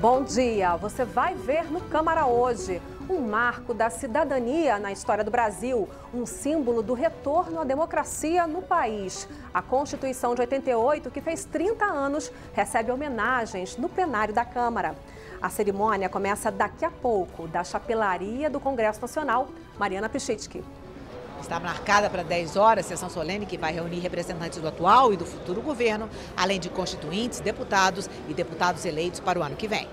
Bom dia! Você vai ver no Câmara hoje um marco da cidadania na história do Brasil, um símbolo do retorno à democracia no país. A Constituição de 88, que fez 30 anos, recebe homenagens no plenário da Câmara. A cerimônia começa daqui a pouco, da chapelaria do Congresso Nacional. Mariana Pichitsky. Está marcada para 10 horas, sessão solene que vai reunir representantes do atual e do futuro governo, além de constituintes, deputados e deputados eleitos para o ano que vem.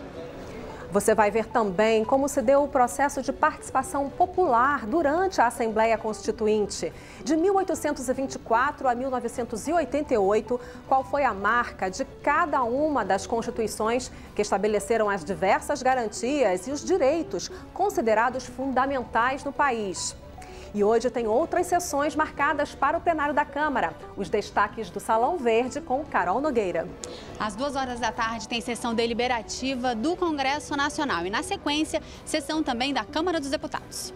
Você vai ver também como se deu o processo de participação popular durante a Assembleia Constituinte. De 1824 a 1988, qual foi a marca de cada uma das constituições que estabeleceram as diversas garantias e os direitos considerados fundamentais no país. E hoje tem outras sessões marcadas para o plenário da Câmara. Os destaques do Salão Verde com Carol Nogueira. Às 2 horas da tarde tem sessão deliberativa do Congresso Nacional e, na sequência, sessão também da Câmara dos Deputados.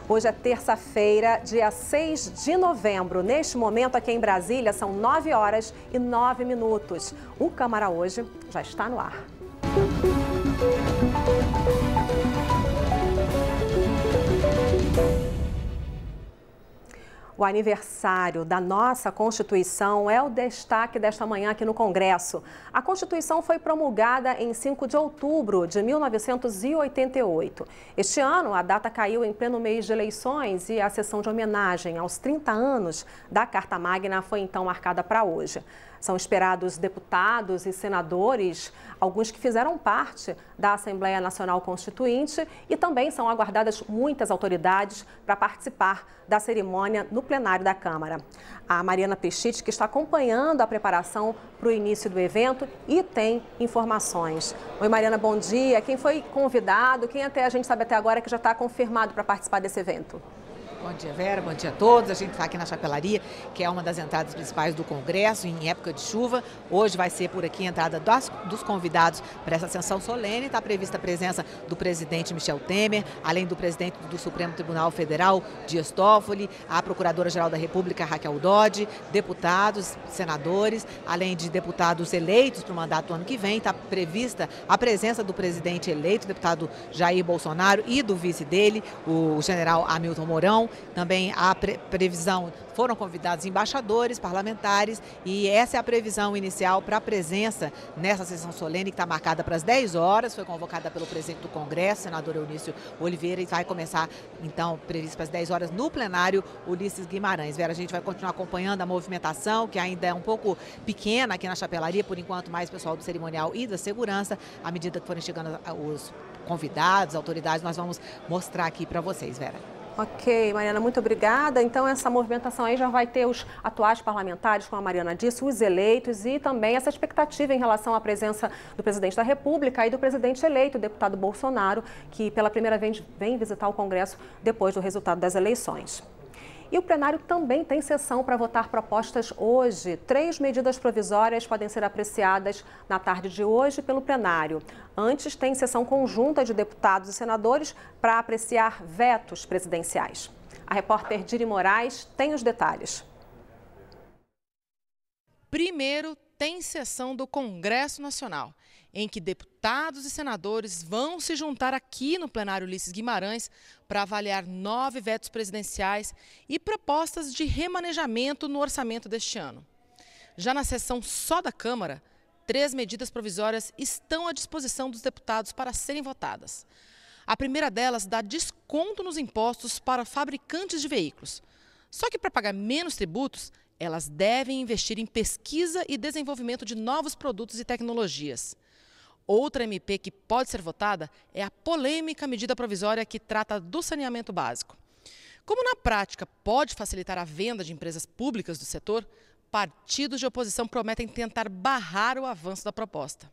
Hoje é terça-feira, dia 6 de novembro. Neste momento, aqui em Brasília, são 9 horas e 9 minutos. O Câmara hoje já está no ar. O aniversário da nossa Constituição é o destaque desta manhã aqui no Congresso. A Constituição foi promulgada em 5 de outubro de 1988. Este ano, a data caiu em pleno mês de eleições e a sessão de homenagem aos 30 anos da Carta Magna foi então marcada para hoje. São esperados deputados e senadores, alguns que fizeram parte da Assembleia Nacional Constituinte, e também são aguardadas muitas autoridades para participar da cerimônia no plenário da Câmara. A Mariana Pichitsky, que está acompanhando a preparação para o início do evento e tem informações. Oi, Mariana, bom dia. Quem foi convidado, quem a gente sabe até agora que já está confirmado para participar desse evento? Bom dia, Vera. Bom dia a todos. A gente está aqui na chapelaria, que é uma das entradas principais do Congresso em época de chuva. Hoje vai ser por aqui a entrada dos convidados para essa sessão solene. Está prevista a presença do presidente Michel Temer, além do presidente do Supremo Tribunal Federal, Dias Toffoli, a Procuradora-Geral da República, Raquel Dodge, deputados, senadores, além de deputados eleitos para o mandato do ano que vem. Está prevista a presença do presidente eleito, o deputado Jair Bolsonaro, e do vice dele, o general Hamilton Mourão. Também a previsão, foram convidados embaixadores, parlamentares, e essa é a previsão inicial para a presença nessa sessão solene que está marcada para as 10 horas, foi convocada pelo presidente do Congresso, senador Eunício Oliveira, e vai começar então previsto para as 10 horas no plenário Ulisses Guimarães. Vera, a gente vai continuar acompanhando a movimentação, que ainda é um pouco pequena aqui na chapelaria, por enquanto mais pessoal do cerimonial e da segurança. À medida que forem chegando os convidados, autoridades, nós vamos mostrar aqui para vocês, Vera. Ok, Mariana, muito obrigada. Então, essa movimentação aí já vai ter os atuais parlamentares, como a Mariana disse, os eleitos e também essa expectativa em relação à presença do presidente da República e do presidente eleito, o deputado Bolsonaro, que pela primeira vez vem visitar o Congresso depois do resultado das eleições. E o plenário também tem sessão para votar propostas hoje. 3 medidas provisórias podem ser apreciadas na tarde de hoje pelo plenário. Antes, tem sessão conjunta de deputados e senadores para apreciar vetos presidenciais. A repórter Diri Moraes tem os detalhes. Primeiro, tem sessão do Congresso Nacional, em que deputados e senadores vão se juntar aqui no plenário Ulisses Guimarães para avaliar 9 vetos presidenciais e propostas de remanejamento no orçamento deste ano. Já na sessão só da Câmara, 3 medidas provisórias estão à disposição dos deputados para serem votadas. A primeira delas dá desconto nos impostos para fabricantes de veículos. Só que para pagar menos tributos, elas devem investir em pesquisa e desenvolvimento de novos produtos e tecnologias. Outra MP que pode ser votada é a polêmica medida provisória que trata do saneamento básico. Como na prática pode facilitar a venda de empresas públicas do setor, partidos de oposição prometem tentar barrar o avanço da proposta.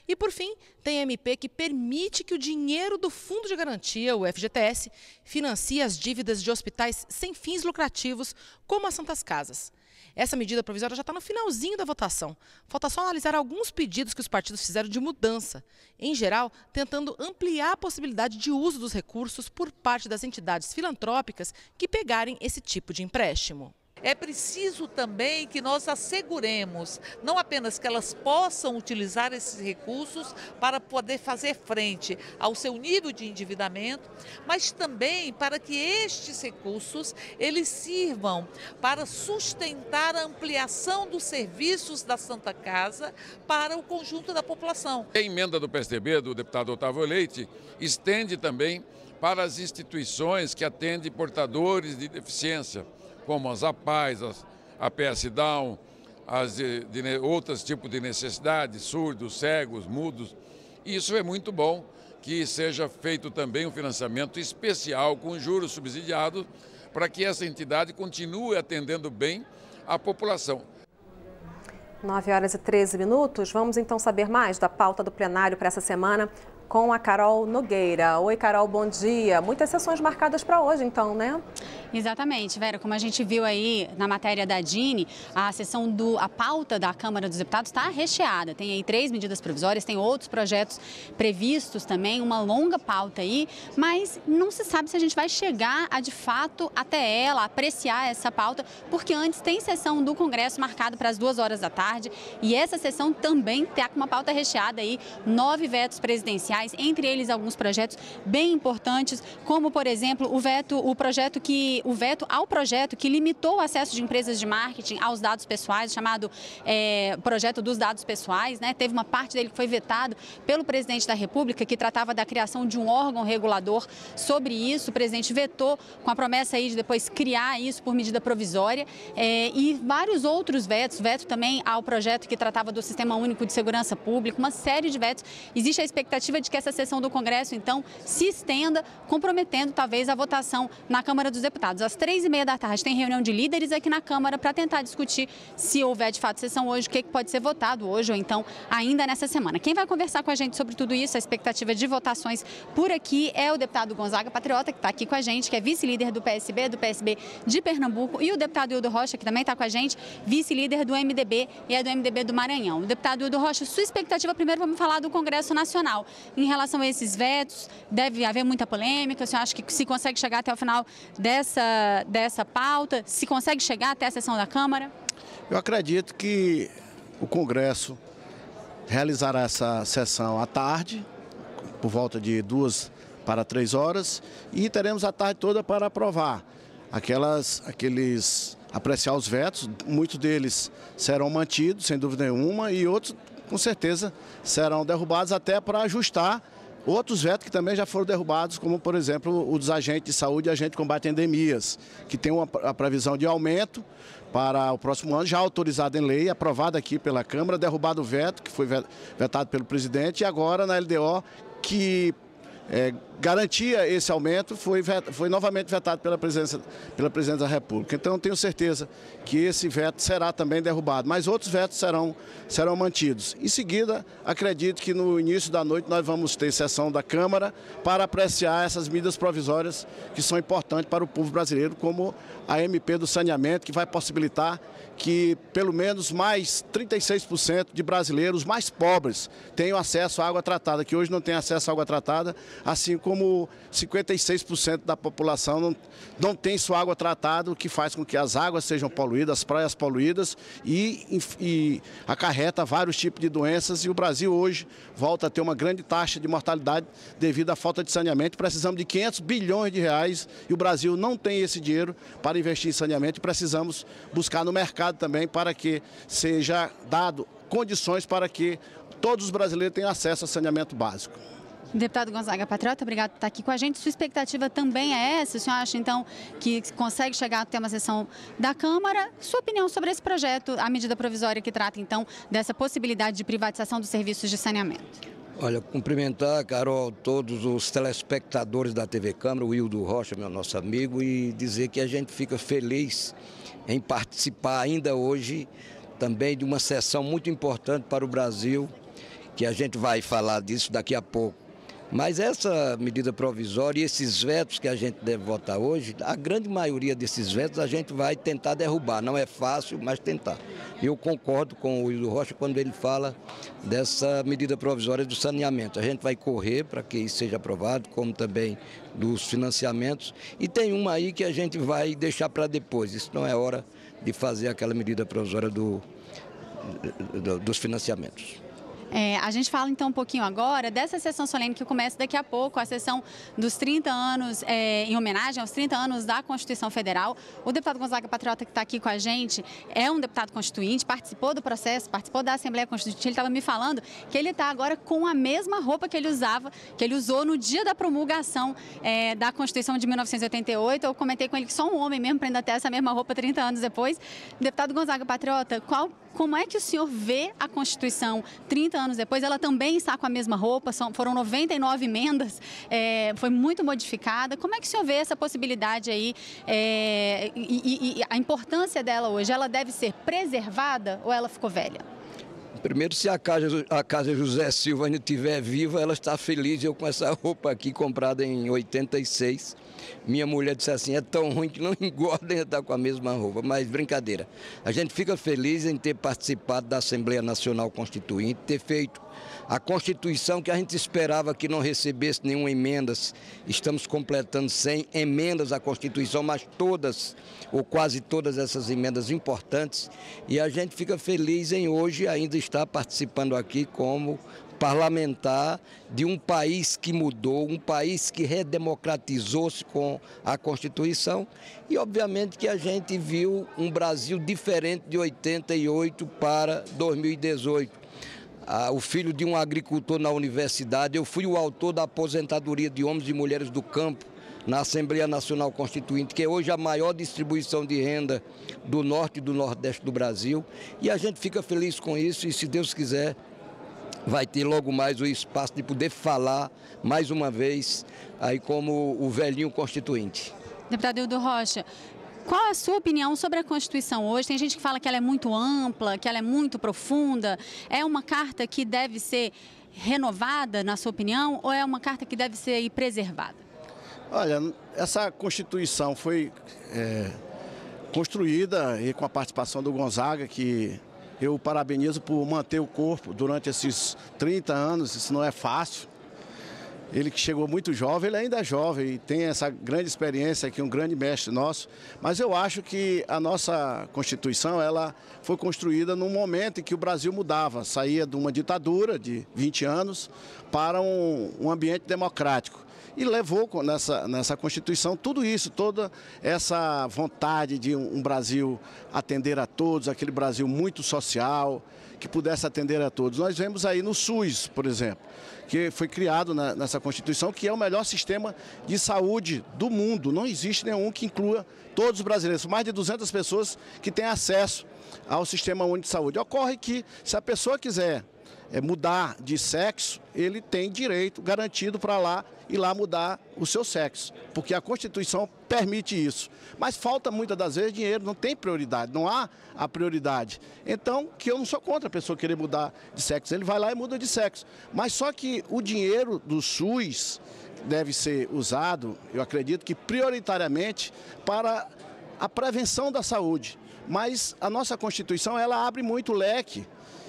E, por fim, tem a MP que permite que o dinheiro do Fundo de Garantia, o FGTS, financie as dívidas de hospitais sem fins lucrativos, como as Santas Casas. Essa medida provisória já está no finalzinho da votação. Falta só analisar alguns pedidos que os partidos fizeram de mudança. Em geral, tentando ampliar a possibilidade de uso dos recursos por parte das entidades filantrópicas que pegarem esse tipo de empréstimo. É preciso também que nós asseguremos, não apenas que elas possam utilizar esses recursos para poder fazer frente ao seu nível de endividamento, mas também para que estes recursos eles sirvam para sustentar a ampliação dos serviços da Santa Casa para o conjunto da população. A emenda do PSDB, do deputado Otávio Leite, estende também para as instituições que atendem portadores de deficiência, como as APAES, a PS Down, outros tipos de necessidades, surdos, cegos, mudos. Isso é muito bom, que seja feito também um financiamento especial com juros subsidiados para que essa entidade continue atendendo bem a população. 9h13. Vamos então saber mais da pauta do plenário para essa semana com a Carol Nogueira. Oi, Carol, bom dia. Muitas sessões marcadas para hoje, então, né? Exatamente, Vera. Como a gente viu aí na matéria da Dini, a pauta da Câmara dos Deputados está recheada. Tem aí 3 medidas provisórias, tem outros projetos previstos também, uma longa pauta aí, mas não se sabe se a gente vai chegar de fato até ela, apreciar essa pauta, porque antes tem sessão do Congresso marcada para as 2h e essa sessão também está com uma pauta recheada aí, 9 vetos presidenciais, entre eles alguns projetos bem importantes, como, por exemplo, o veto ao projeto que limitou o acesso de empresas de marketing aos dados pessoais, chamado projeto dos dados pessoais, né? Teve uma parte dele que foi vetado pelo presidente da República, que tratava da criação de um órgão regulador sobre isso. O presidente vetou com a promessa aí de depois criar isso por medida provisória, e vários outros vetos, veto também ao projeto que tratava do Sistema Único de Segurança Pública, uma série de vetos. Existe a expectativa de que essa sessão do Congresso, então, se estenda, comprometendo talvez a votação na Câmara dos Deputados. Às 3h30 tem reunião de líderes aqui na Câmara para tentar discutir, se houver de fato sessão hoje, o que pode ser votado hoje ou então ainda nessa semana. Quem vai conversar com a gente sobre tudo isso, a expectativa de votações por aqui, é o deputado Gonzaga Patriota, que está aqui com a gente, que é vice-líder do PSB de Pernambuco, e o deputado Hildo Rocha, que também está com a gente, vice-líder do MDB e é do MDB do Maranhão. O deputado Hildo Rocha, sua expectativa, primeiro vamos falar do Congresso Nacional. Em relação a esses vetos, deve haver muita polêmica, o senhor acha que se consegue chegar até o final dessa pauta, se consegue chegar até a sessão da Câmara? Eu acredito que o Congresso realizará essa sessão à tarde, por volta de 2 para 3 horas, e teremos a tarde toda para aprovar apreciar os vetos. Muitos deles serão mantidos, sem dúvida nenhuma, e outros, com certeza, serão derrubados até para ajustar outros vetos que também já foram derrubados, como, por exemplo, o dos agentes de saúde e agente de combate a endemias, que tem a previsão de aumento para o próximo ano, já autorizado em lei, aprovado aqui pela Câmara, derrubado o veto, que foi vetado pelo presidente, e agora na LDO, que garantia esse aumento, foi novamente vetado pela presidência da República. Então, eu tenho certeza que esse veto será também derrubado, mas outros vetos serão mantidos. Em seguida, acredito que no início da noite nós vamos ter sessão da Câmara para apreciar essas medidas provisórias que são importantes para o povo brasileiro, como a MP do saneamento, que vai possibilitar que pelo menos mais 36% de brasileiros mais pobres tenham acesso à água tratada, que hoje não tem acesso à água tratada, assim como 56% da população não tem sua água tratada, o que faz com que as águas sejam poluídas, as praias poluídas e acarreta vários tipos de doenças. E o Brasil hoje volta a ter uma grande taxa de mortalidade devido à falta de saneamento. Precisamos de 500 bilhões de reais e o Brasil não tem esse dinheiro para investir em saneamento, e precisamos buscar no mercado também para que seja dado condições para que todos os brasileiros tenham acesso a saneamento básico. Deputado Gonzaga Patriota, obrigado por estar aqui com a gente. Sua expectativa também é essa? O senhor acha, então, que consegue chegar até uma sessão da Câmara? Sua opinião sobre esse projeto, a medida provisória que trata, então, dessa possibilidade de privatização dos serviços de saneamento? Olha, cumprimentar, Carol, todos os telespectadores da TV Câmara, o Hildo Rocha, meu nosso amigo, e dizer que a gente fica feliz em participar ainda hoje também de uma sessão muito importante para o Brasil, que a gente vai falar disso daqui a pouco. Mas essa medida provisória e esses vetos que a gente deve votar hoje, a grande maioria desses vetos a gente vai tentar derrubar. Não é fácil, mas tentar. Eu concordo com o Hildo Rocha quando ele fala dessa medida provisória do saneamento. A gente vai correr para que isso seja aprovado, como também dos financiamentos. E tem uma aí que a gente vai deixar para depois. Isso não é hora de fazer aquela medida provisória dos financiamentos. A gente fala então um pouquinho agora dessa sessão solene que começa daqui a pouco, a sessão dos 30 anos, em homenagem aos 30 anos da Constituição Federal. O deputado Gonzaga Patriota, que está aqui com a gente, é um deputado constituinte, participou do processo, participou da Assembleia Constituinte. Ele estava me falando que ele está agora com a mesma roupa que ele usou no dia da promulgação da Constituição de 1988. Eu comentei com ele que só um homem mesmo para ainda ter essa mesma roupa 30 anos depois. Deputado Gonzaga Patriota, como é que o senhor vê a Constituição 30 anos depois? Ela também está com a mesma roupa, foram 99 emendas, foi muito modificada. Como é que o senhor vê essa possibilidade aí e a importância dela hoje? Ela deve ser preservada ou ela ficou velha? Primeiro, se a Casa José Silva ainda estiver viva, ela está feliz. Eu com essa roupa aqui comprada em 86. Minha mulher disse assim, é tão ruim que não engorda e está com a mesma roupa. Mas brincadeira. A gente fica feliz em ter participado da Assembleia Nacional Constituinte, ter feito a Constituição que a gente esperava que não recebesse nenhuma emenda. Estamos completando 100 emendas à Constituição, mas todas, ou quase todas essas emendas importantes. E a gente fica feliz em hoje ainda estar participando aqui como parlamentar de um país que mudou, um país que redemocratizou-se com a Constituição. E obviamente que a gente viu um Brasil diferente de 88 para 2018. O filho de um agricultor na universidade, eu fui o autor da aposentadoria de homens e mulheres do campo na Assembleia Nacional Constituinte, que é hoje a maior distribuição de renda do norte e do nordeste do Brasil. E a gente fica feliz com isso e, se Deus quiser, vai ter logo mais o espaço de poder falar mais uma vez aí como o velhinho constituinte. Deputado Hildo Rocha, qual é a sua opinião sobre a Constituição hoje? Tem gente que fala que ela é muito ampla, que ela é muito profunda. É uma carta que deve ser renovada, na sua opinião, ou é uma carta que deve ser preservada? Olha, essa Constituição foi construída e com a participação do Gonzaga, que eu parabenizo por manter o corpo durante esses 30 anos, isso não é fácil. Ele que chegou muito jovem, ele ainda é jovem e tem essa grande experiência aqui, um grande mestre nosso. Mas eu acho que a nossa Constituição, ela foi construída num momento em que o Brasil mudava, saía de uma ditadura de 20 anos para um ambiente democrático. E levou nessa Constituição tudo isso, toda essa vontade de um Brasil atender a todos, aquele Brasil muito social, que pudesse atender a todos. Nós vemos aí no SUS, por exemplo, que foi criado nessa Constituição, que é o melhor sistema de saúde do mundo. Não existe nenhum que inclua todos os brasileiros. Mais de 200 pessoas que têm acesso ao Sistema Único de Saúde. Ocorre que, se a pessoa quiser mudar de sexo, ele tem direito garantido para ir lá mudar o seu sexo, porque a Constituição permite isso. Mas falta muitas das vezes dinheiro, não tem prioridade, não há a prioridade. Então, que eu não sou contra a pessoa querer mudar de sexo, ele vai lá e muda de sexo. Mas só que o dinheiro do SUS deve ser usado, eu acredito que prioritariamente para a prevenção da saúde. Mas a nossa Constituição, ela abre muito leque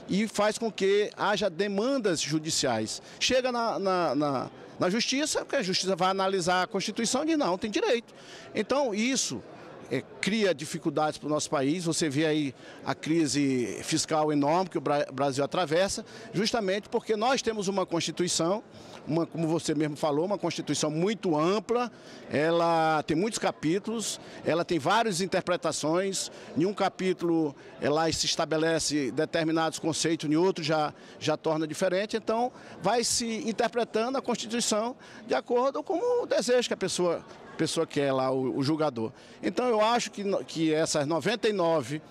e faz com que haja demandas judiciais. Chega na Justiça, porque a Justiça vai analisar a Constituição e diz, não, tem direito. Então, isso cria dificuldades para o nosso país. Você vê aí a crise fiscal enorme que o Brasil atravessa, justamente porque nós temos uma Constituição, como você mesmo falou, uma Constituição muito ampla, ela tem muitos capítulos, ela tem várias interpretações, em um capítulo ela se estabelece determinados conceitos, em outro já torna diferente, então vai se interpretando a Constituição de acordo com o desejo que a pessoa quer lá, o julgador. Então eu acho que essas 99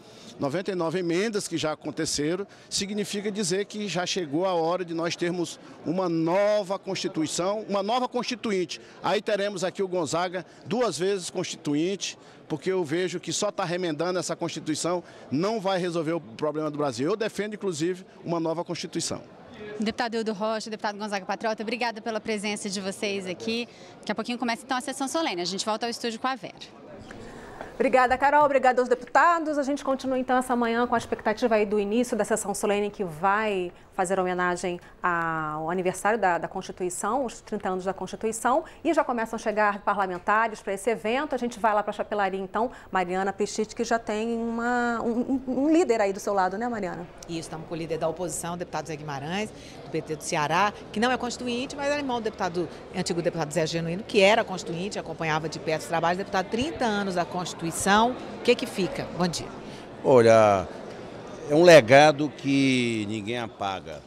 emendas que já aconteceram, significa dizer que já chegou a hora de nós termos uma nova Constituição, uma nova Constituinte. Aí teremos aqui o Gonzaga 2 vezes Constituinte, porque eu vejo que só está remendando essa Constituição não vai resolver o problema do Brasil. Eu defendo, inclusive, uma nova Constituição. Deputado Hildo Rocha, deputado Gonzaga Patriota, obrigada pela presença de vocês aqui. Daqui a pouquinho começa então a sessão solene. A gente volta ao estúdio com a Vera. Obrigada, Carol. Obrigada aos deputados. A gente continua, então, essa manhã com a expectativa aí do início da sessão solene que vai fazer homenagem ao aniversário da Constituição, os 30 anos da Constituição. E já começam a chegar parlamentares para esse evento. A gente vai lá para a chapelaria, então. Mariana Pichit, que já tem um líder aí do seu lado, né, Mariana? Isso, estamos com o líder da oposição, o deputado Zé Guimarães, do PT do Ceará, que não é constituinte, mas é irmão do antigo deputado Zé Genuíno, que era constituinte, acompanhava de perto os trabalhos. Deputado, 30 anos da Constituição, o que fica? Bom dia. Olha, é um legado que ninguém apaga.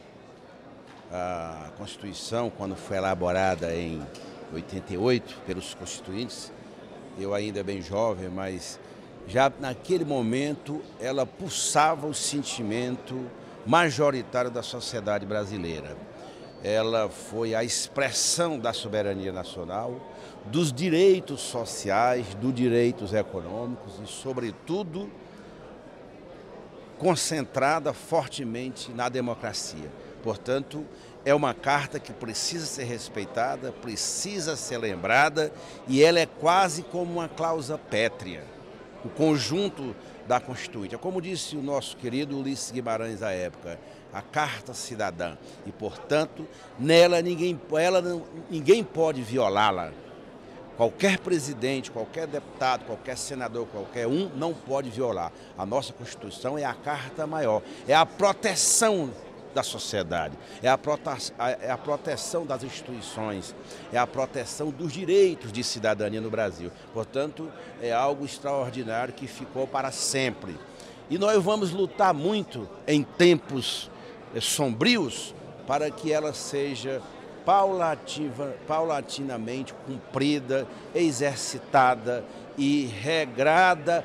A Constituição, quando foi elaborada em 88 pelos constituintes, eu ainda bem jovem, mas já naquele momento ela pulsava o sentimento majoritário da sociedade brasileira. Ela foi a expressão da soberania nacional, dos direitos sociais, dos direitos econômicos e, sobretudo, concentrada fortemente na democracia. Portanto, é uma carta que precisa ser respeitada, precisa ser lembrada e ela é quase como uma cláusula pétrea, o conjunto da Constituinte. Como disse o nosso querido Ulisses Guimarães à época, a Carta Cidadã e, portanto, nela ninguém pode violá-la. Qualquer presidente, qualquer deputado, qualquer senador, qualquer um não pode violar. A nossa Constituição é a carta maior, é a proteção da sociedade, é a proteção das instituições, é a proteção dos direitos de cidadania no Brasil. Portanto, é algo extraordinário que ficou para sempre. E nós vamos lutar muito em tempos sombrios para que ela seja paulatinamente cumprida, exercitada e regrada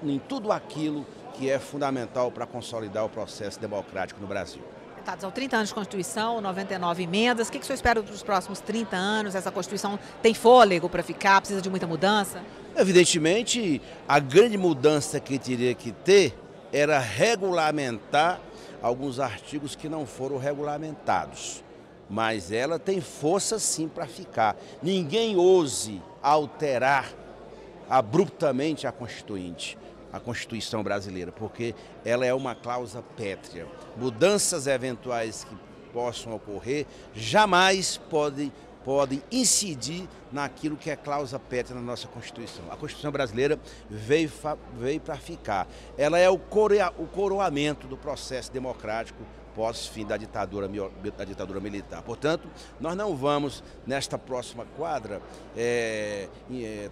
em tudo aquilo que é fundamental para consolidar o processo democrático no Brasil. Deputados, são 30 anos de Constituição, 99 emendas. O que o senhor espera dos próximos 30 anos? Essa Constituição tem fôlego para ficar? Precisa de muita mudança? Evidentemente, a grande mudança que teria que ter era regulamentar alguns artigos que não foram regulamentados. Mas ela tem força sim para ficar. Ninguém ouse alterar abruptamente a Constituição brasileira, porque ela é uma cláusula pétrea. Mudanças eventuais que possam ocorrer jamais podem incidir naquilo que é cláusula pétrea na nossa Constituição. A Constituição brasileira veio para ficar. Ela é o coroamento do processo democrático pós-fim da ditadura militar. Portanto, nós não vamos, nesta próxima quadra,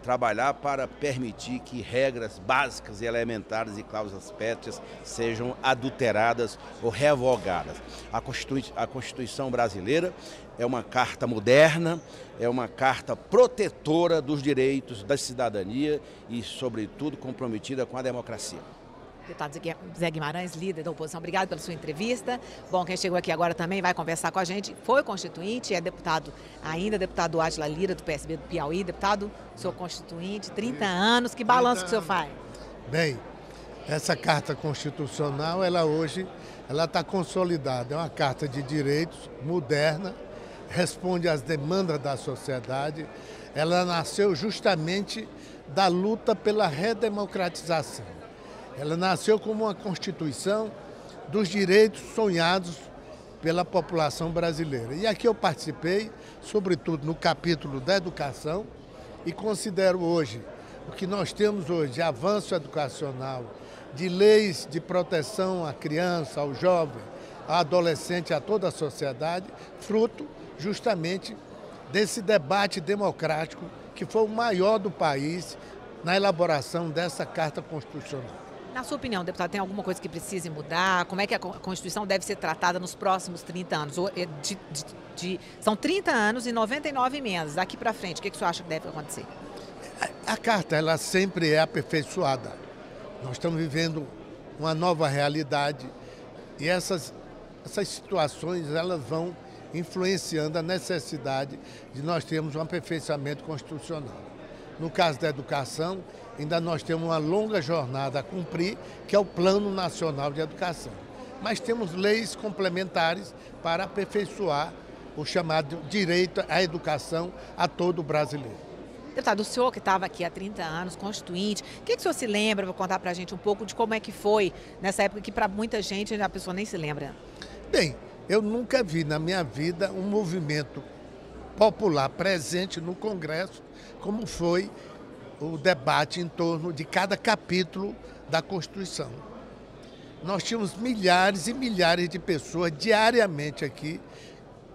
trabalhar para permitir que regras básicas e elementares e cláusulas pétreas sejam adulteradas ou revogadas. A Constituição brasileira é uma carta moderna, é uma carta protetora dos direitos da cidadania e, sobretudo, comprometida com a democracia. Deputado Zé Guimarães, líder da oposição, obrigado pela sua entrevista. Bom, quem chegou aqui agora também vai conversar com a gente, foi constituinte, é deputado Átila Lira, do PSB do Piauí. Deputado, sou constituinte, 30 anos, que balanço que o senhor faz? Bem, essa carta constitucional, hoje está consolidada, é uma carta de direitos, moderna, responde às demandas da sociedade, ela nasceu justamente da luta pela redemocratização. Ela nasceu como uma Constituição dos direitos sonhados pela população brasileira. E aqui eu participei, sobretudo no capítulo da educação, e considero hoje, o que nós temos hoje de avanço educacional, de leis de proteção à criança, ao jovem, ao adolescente, a toda a sociedade, fruto justamente desse debate democrático que foi o maior do país na elaboração dessa Carta Constitucional. Na sua opinião, deputado, tem alguma coisa que precise mudar? Como é que a Constituição deve ser tratada nos próximos 30 anos? São 30 anos e 99 emendas. Daqui para frente, o que o senhor acha que deve acontecer? A Carta, ela sempre é aperfeiçoada. Nós estamos vivendo uma nova realidade e essas situações elas vão influenciando a necessidade de nós termos um aperfeiçoamento constitucional. No caso da educação, ainda nós temos uma longa jornada a cumprir, que é o Plano Nacional de Educação. Mas temos leis complementares para aperfeiçoar o chamado direito à educação a todo brasileiro. Deputado, o senhor que estava aqui há 30 anos, constituinte, o que o senhor se lembra? Vou contar para a gente um pouco de como é que foi nessa época que para muita gente a pessoa nem se lembra. Bem, eu nunca vi na minha vida um movimento popular presente no Congresso como foi o debate em torno de cada capítulo da Constituição. Nós tínhamos milhares e milhares de pessoas diariamente aqui,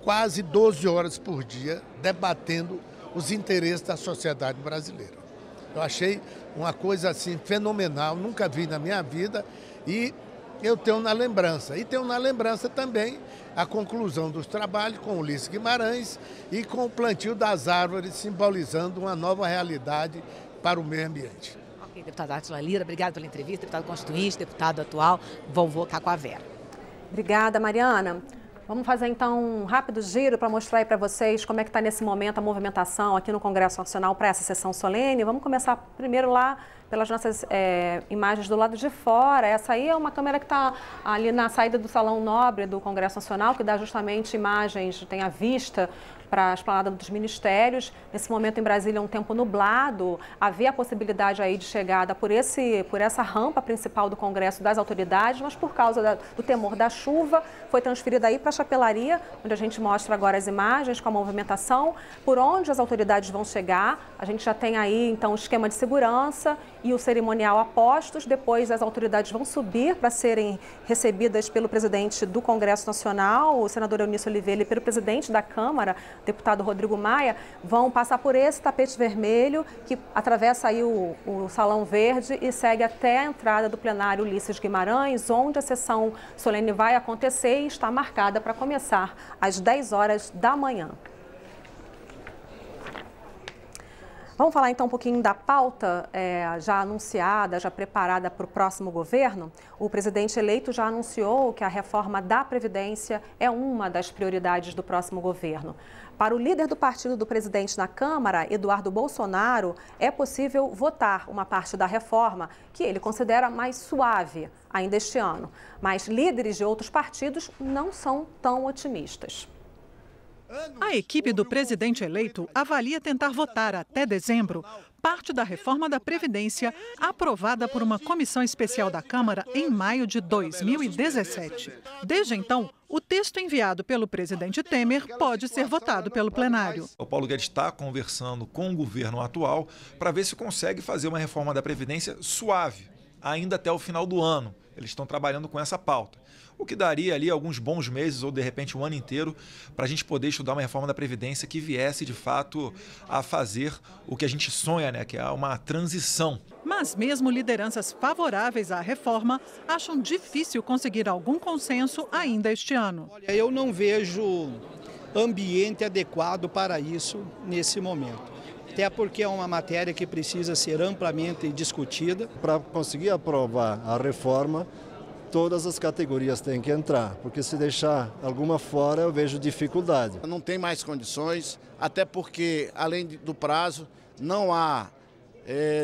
quase 12 horas por dia, debatendo os interesses da sociedade brasileira. Eu achei uma coisa assim fenomenal, nunca vi na minha vida e eu tenho na lembrança. E tenho na lembrança também a conclusão dos trabalhos com Ulisses Guimarães e com o plantio das árvores, simbolizando uma nova realidade para o meio ambiente. Ok, deputado Átila Lira, obrigado pela entrevista, deputado constituinte, deputado atual, vou voltar com a Vera. Obrigada, Mariana. Vamos fazer então um rápido giro para mostrar aí para vocês como é que está nesse momento a movimentação aqui no Congresso Nacional para essa sessão solene. Vamos começar primeiro lá pelas nossas imagens do lado de fora. Essa aí é uma câmera que está ali na saída do Salão Nobre do Congresso Nacional, que dá justamente imagens, tem a vista para a esplanada dos ministérios. Nesse momento em Brasília um tempo nublado, havia a possibilidade aí de chegada por essa rampa principal do Congresso das autoridades, mas por causa do temor da chuva, foi transferida aí para a chapelaria, onde a gente mostra agora as imagens com a movimentação, por onde as autoridades vão chegar. A gente já tem aí então o esquema de segurança e o cerimonial a postos. Depois as autoridades vão subir para serem recebidas pelo presidente do Congresso Nacional, o senador Eunício Oliveira, e pelo presidente da Câmara, deputado Rodrigo Maia, vão passar por esse tapete vermelho que atravessa aí o Salão Verde e segue até a entrada do plenário Ulisses Guimarães, onde a sessão solene vai acontecer e está marcada para começar às 10 horas da manhã. Vamos falar então um pouquinho da pauta já anunciada, já preparada para o próximo governo. O presidente eleito já anunciou que a reforma da Previdência é uma das prioridades do próximo governo. Para o líder do partido do presidente na Câmara, Eduardo Bolsonaro, é possível votar uma parte da reforma que ele considera mais suave ainda este ano. Mas líderes de outros partidos não são tão otimistas. A equipe do presidente eleito avalia tentar votar até dezembro parte da reforma da Previdência aprovada por uma comissão especial da Câmara em maio de 2017. Desde então, o texto enviado pelo presidente Temer pode ser votado pelo plenário. O Paulo Guedes está conversando com o governo atual para ver se consegue fazer uma reforma da Previdência suave, ainda até o final do ano. Eles estão trabalhando com essa pauta. O que daria ali alguns bons meses ou, de repente, um ano inteiro para a gente poder estudar uma reforma da Previdência que viesse, de fato, a fazer o que a gente sonha, né? Que é uma transição. Mas mesmo lideranças favoráveis à reforma acham difícil conseguir algum consenso ainda este ano. Eu não vejo ambiente adequado para isso nesse momento. Até porque é uma matéria que precisa ser amplamente discutida. Para conseguir aprovar a reforma, todas as categorias têm que entrar, porque se deixar alguma fora eu vejo dificuldade. Não tem mais condições, até porque, além do prazo, não há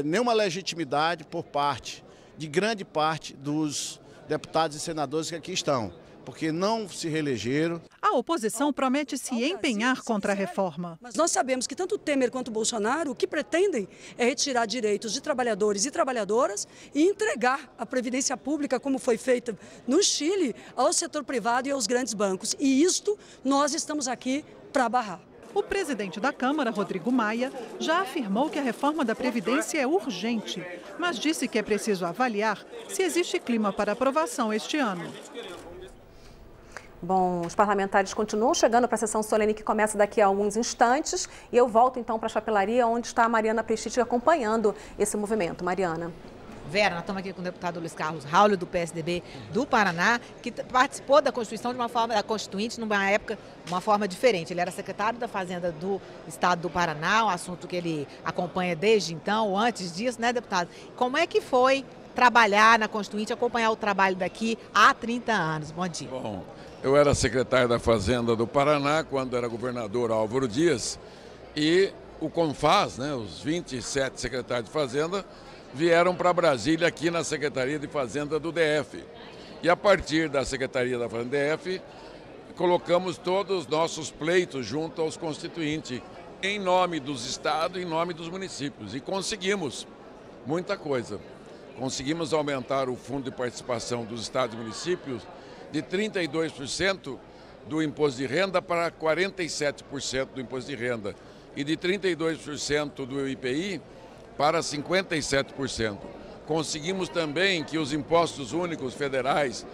nenhuma legitimidade por parte de grande parte dos deputados e senadores que aqui estão, porque não se reelegeram. A oposição promete se empenhar contra a reforma. Mas nós sabemos que tanto o Temer quanto o Bolsonaro o que pretendem é retirar direitos de trabalhadores e trabalhadoras e entregar a previdência pública, como foi feita no Chile, ao setor privado e aos grandes bancos. E isto nós estamos aqui para barrar. O presidente da Câmara, Rodrigo Maia, já afirmou que a reforma da Previdência é urgente, mas disse que é preciso avaliar se existe clima para aprovação este ano. Bom, os parlamentares continuam chegando para a sessão solene que começa daqui a alguns instantes e eu volto então para a chapelaria, onde está a Mariana Prestiti acompanhando esse movimento. Mariana. Vera, nós estamos aqui com o deputado Luiz Carlos Raul, do PSDB do Paraná, que participou da Constituição de uma forma, da Constituinte, numa época, uma forma diferente. Ele era secretário da Fazenda do Estado do Paraná, um assunto que ele acompanha desde então, ou antes disso, né, deputado? Como é que foi trabalhar na Constituinte, acompanhar o trabalho daqui há 30 anos? Bom dia. Bom, eu era secretário da Fazenda do Paraná, quando era governador Álvaro Dias, e o CONFAS, né, os 27 secretários de Fazenda, vieram para Brasília aqui na Secretaria de Fazenda do DF. E a partir da Secretaria da Fazenda do DF, colocamos todos os nossos pleitos junto aos constituintes em nome dos estados, em nome dos municípios. E conseguimos muita coisa. Conseguimos aumentar o fundo de participação dos estados e municípios de 32% do imposto de renda para 47% do imposto de renda e de 32% do IPI para 57%. Conseguimos também que os impostos únicos federais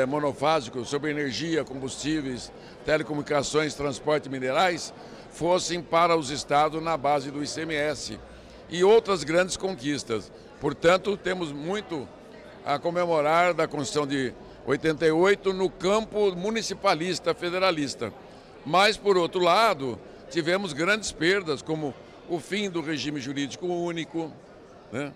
monofásicos sobre energia, combustíveis, telecomunicações, transporte e minerais fossem para os estados na base do ICMS e outras grandes conquistas. Portanto, temos muito a comemorar da Constituição de 88 no campo municipalista federalista. Mas, por outro lado, tivemos grandes perdas, como o fim do regime jurídico único, né?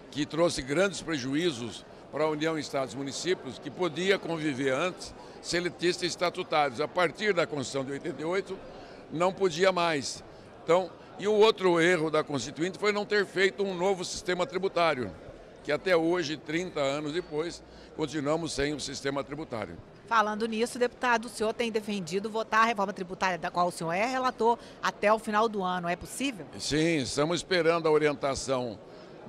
Que trouxe grandes prejuízos para a União, Estados e Municípios, que podia conviver antes seletistas estatutários. A partir da Constituição de 88, não podia mais. Então, e o outro erro da Constituinte foi não ter feito um novo sistema tributário, que até hoje, 30 anos depois, continuamos sem um sistema tributário. Falando nisso, deputado, o senhor tem defendido votar a reforma tributária da qual o senhor é relator até o final do ano. É possível? Sim, estamos esperando a orientação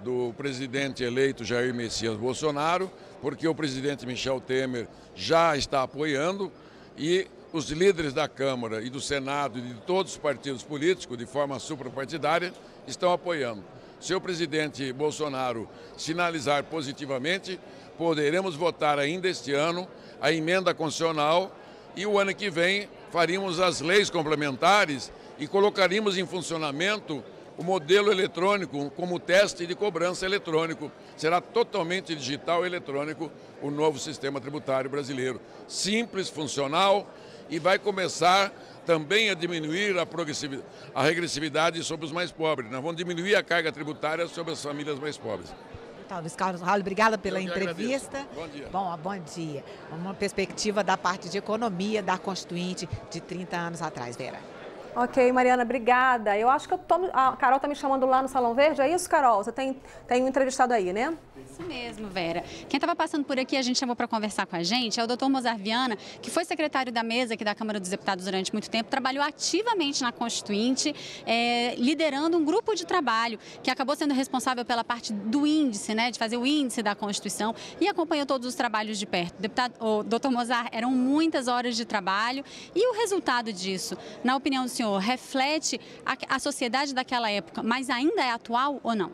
do presidente eleito Jair Messias Bolsonaro, porque o presidente Michel Temer já está apoiando e os líderes da Câmara e do Senado e de todos os partidos políticos, de forma suprapartidária, estão apoiando. Se o presidente Bolsonaro sinalizar positivamente, poderemos votar ainda este ano a emenda constitucional e o ano que vem faríamos as leis complementares e colocaríamos em funcionamento o modelo eletrônico como teste de cobrança eletrônico. Será totalmente digital e eletrônico o novo sistema tributário brasileiro. Simples, funcional e vai começar também a diminuir a regressividade sobre os mais pobres. Nós vamos diminuir a carga tributária sobre as famílias mais pobres. Luiz Carlos Raul, obrigada pela entrevista. Agradeço. Bom dia. Bom dia. Uma perspectiva da parte de economia da Constituinte de 30 anos atrás, Vera. Ok, Mariana, obrigada. Eu acho que a Carol está me chamando lá no Salão Verde, é isso, Carol? Você tem um entrevistado aí, né? Isso mesmo, Vera. Quem estava passando por aqui, a gente chamou para conversar com a gente, é o Dr. Mozart Viana, que foi secretário da mesa aqui da Câmara dos Deputados durante muito tempo, trabalhou ativamente na Constituinte, liderando um grupo de trabalho que acabou sendo responsável pela parte do índice, né, de fazer o índice da Constituição e acompanhou todos os trabalhos de perto. O Dr. Mozart, eram muitas horas de trabalho e o resultado disso, na opinião do senhor, reflete a sociedade daquela época, mas ainda é atual ou não?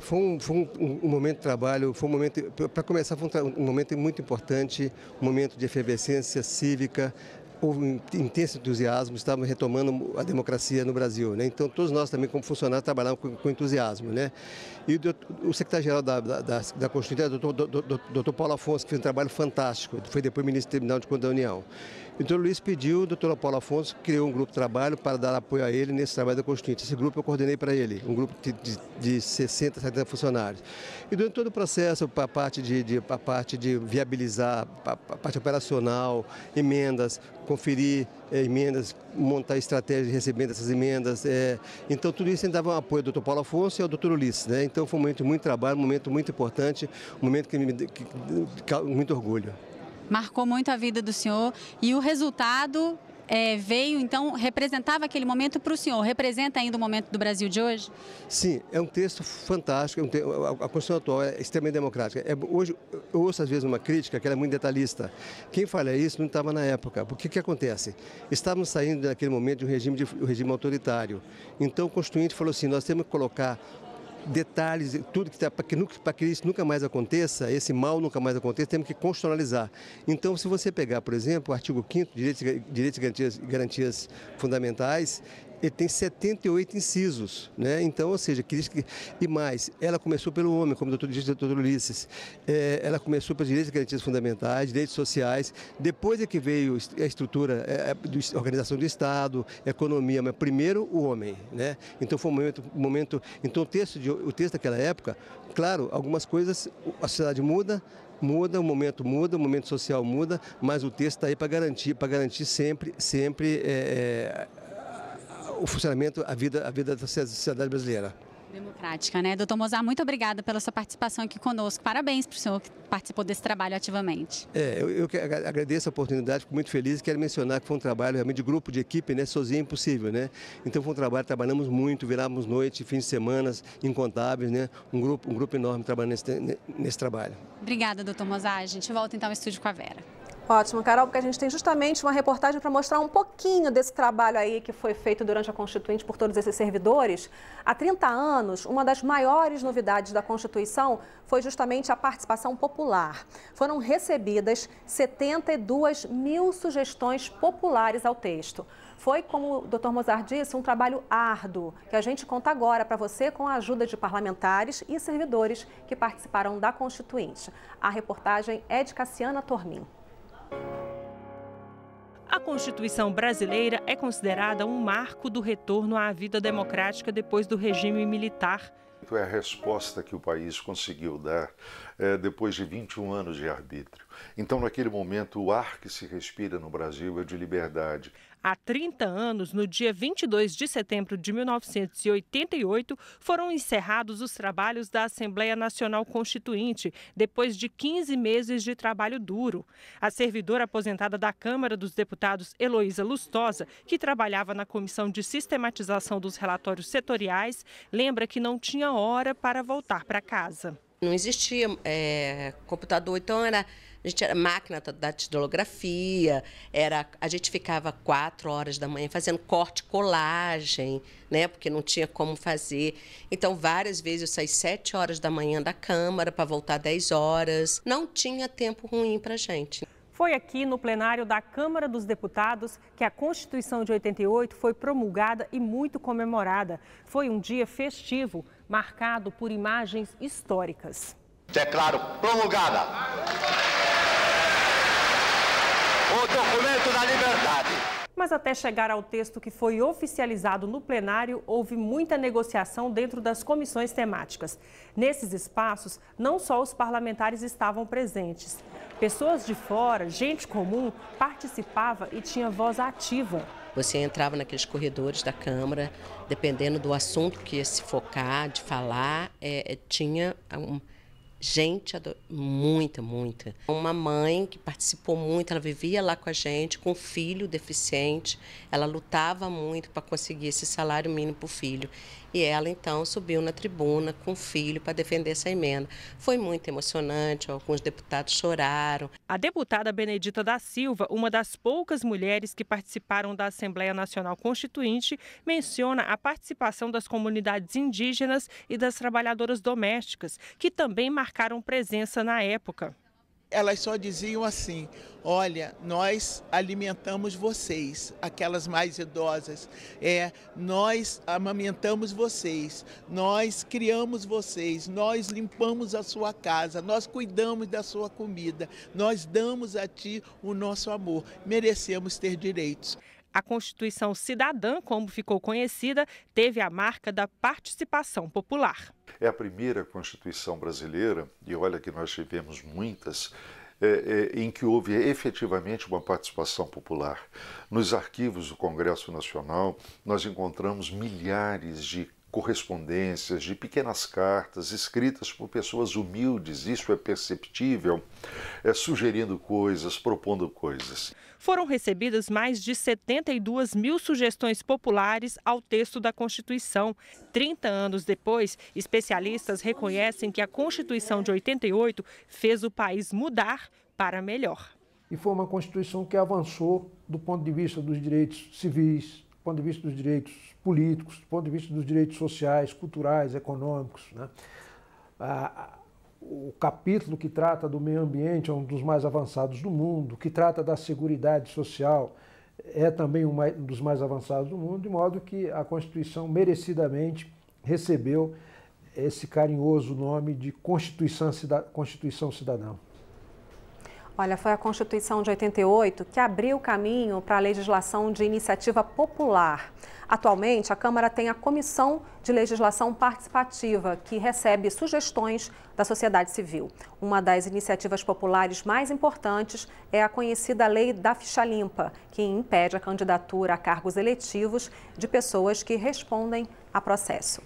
Foi um momento de trabalho, foi um momento, para começar, foi um momento muito importante, um momento de efervescência cívica, houve um intenso entusiasmo, estávamos retomando a democracia no Brasil, né? Então todos nós também como funcionários trabalhamos com entusiasmo, né? E o secretário-geral da Constituinte, o doutor Paulo Afonso, que fez um trabalho fantástico, foi depois ministro do Tribunal de Contas da União. O doutor Luiz pediu, o doutor Paulo Afonso criou um grupo de trabalho para dar apoio a ele nesse trabalho da Constituinte. Esse grupo eu coordenei para ele, um grupo de 60, 70 funcionários. E durante todo o processo, a parte de viabilizar, a parte operacional, emendas, conferir emendas, montar estratégia de recebimento dessas emendas. Então, tudo isso dava um apoio ao doutor Paulo Afonso e ao doutor Ulisses, né? Então, foi um momento de muito trabalho, um momento muito importante, um momento que me causa muito orgulho. Marcou muito a vida do senhor e o resultado veio, então, representava aquele momento para o senhor. Representa ainda o momento do Brasil de hoje? Sim, é um texto fantástico. A Constituição atual é extremamente democrática. Hoje, eu ouço às vezes uma crítica que ela é muito detalhista. Quem fala isso não estava na época. Porque o que acontece? Estávamos saindo naquele momento de um regime autoritário. Então, o Constituinte falou assim, nós temos que colocar detalhes, tudo para que isso nunca mais aconteça, esse mal nunca mais aconteça, temos que constitucionalizar. Então, se você pegar, por exemplo, o artigo 5º, Direitos e Garantias Fundamentais, ele tem 78 incisos, né? Então, ou seja, e mais, ela começou pelo homem, como disse o doutor Ulisses, ela começou pelos direitos e garantias fundamentais, direitos sociais, depois é que veio a estrutura, a organização do Estado, a economia, mas primeiro o homem, né? Então foi um momento então o texto daquela época, claro, algumas coisas, a sociedade muda, o momento social muda, mas o texto está aí para garantir sempre o funcionamento, a vida da sociedade brasileira. Democrática, né? Doutor Mozart, muito obrigada pela sua participação aqui conosco. Parabéns para o senhor que participou desse trabalho ativamente. Eu que agradeço a oportunidade, fico muito feliz e quero mencionar que foi um trabalho realmente de grupo, de equipe, né? Sozinho é impossível, né? Então foi um trabalho, trabalhamos muito, viramos noite, fins de semana, incontáveis, né? Um grupo enorme trabalhando nesse trabalho. Obrigada, doutor Mozart. A gente volta então ao estúdio com a Vera. Ótimo, Carol, porque a gente tem justamente uma reportagem para mostrar um pouquinho desse trabalho aí que foi feito durante a Constituinte por todos esses servidores. Há 30 anos, uma das maiores novidades da Constituição foi justamente a participação popular. Foram recebidas 72 mil sugestões populares ao texto. Foi, como o Dr. Mozart disse, um trabalho árduo, que a gente conta agora para você com a ajuda de parlamentares e servidores que participaram da Constituinte. A reportagem é de Cassiana Tormin. A Constituição brasileira é considerada um marco do retorno à vida democrática depois do regime militar. É a resposta que o país conseguiu dar depois de 21 anos de arbítrio. Então, naquele momento, o ar que se respira no Brasil é de liberdade. Há 30 anos, no dia 22 de setembro de 1988, foram encerrados os trabalhos da Assembleia Nacional Constituinte, depois de 15 meses de trabalho duro. A servidora aposentada da Câmara dos Deputados, Heloísa Lustosa, que trabalhava na Comissão de Sistematização dos Relatórios Setoriais, lembra que não tinha hora para voltar para casa. Não existia computador, então a gente era máquina da datilografia, a gente ficava 4 horas da manhã fazendo corte, colagem, né, porque não tinha como fazer. Então, várias vezes eu saí 7 horas da manhã da Câmara para voltar 10 horas. Não tinha tempo ruim para a gente. Foi aqui no plenário da Câmara dos Deputados que a Constituição de 88 foi promulgada e muito comemorada. Foi um dia festivo, marcado por imagens históricas. Declaro promulgada o documento da liberdade. Mas até chegar ao texto que foi oficializado no plenário, houve muita negociação dentro das comissões temáticas. Nesses espaços, não só os parlamentares estavam presentes. Pessoas de fora, gente comum, participava e tinha voz ativa. Você entrava naqueles corredores da Câmara, dependendo do assunto que ia se focar, de falar, tinha gente, muita. Uma mãe que participou muito, ela vivia lá com a gente, com um filho deficiente, ela lutava muito para conseguir esse salário mínimo para o filho. E ela, então, subiu na tribuna com o filho para defender essa emenda. Foi muito emocionante, alguns deputados choraram. A deputada Benedita da Silva, uma das poucas mulheres que participaram da Assembleia Nacional Constituinte, menciona a participação das comunidades indígenas e das trabalhadoras domésticas, que também marcaram presença na época. Elas só diziam assim: olha, nós alimentamos vocês, aquelas mais idosas, nós amamentamos vocês, nós criamos vocês, nós limpamos a sua casa, nós cuidamos da sua comida, nós damos a ti o nosso amor, merecemos ter direitos. A Constituição Cidadã, como ficou conhecida, teve a marca da participação popular. É a primeira Constituição brasileira, e olha que nós tivemos muitas, em que houve efetivamente uma participação popular. Nos arquivos do Congresso Nacional, nós encontramos milhares de correspondências, de pequenas cartas escritas por pessoas humildes, isso é perceptível, sugerindo coisas, propondo coisas. Foram recebidas mais de 72 mil sugestões populares ao texto da Constituição. 30 anos depois, especialistas reconhecem que a Constituição de 88 fez o país mudar para melhor. E foi uma Constituição que avançou do ponto de vista dos direitos civis, do ponto de vista dos direitos políticos, do ponto de vista dos direitos sociais, culturais, econômicos, né? O capítulo que trata do meio ambiente é um dos mais avançados do mundo, que trata da seguridade social é também um dos mais avançados do mundo, de modo que a Constituição merecidamente recebeu esse carinhoso nome de Constituição Cidadã. Olha, foi a Constituição de 88 que abriu o caminho para a legislação de iniciativa popular. Atualmente, a Câmara tem a Comissão de Legislação Participativa, que recebe sugestões da sociedade civil. Uma das iniciativas populares mais importantes é a conhecida Lei da Ficha Limpa, que impede a candidatura a cargos eletivos de pessoas que respondem a processo.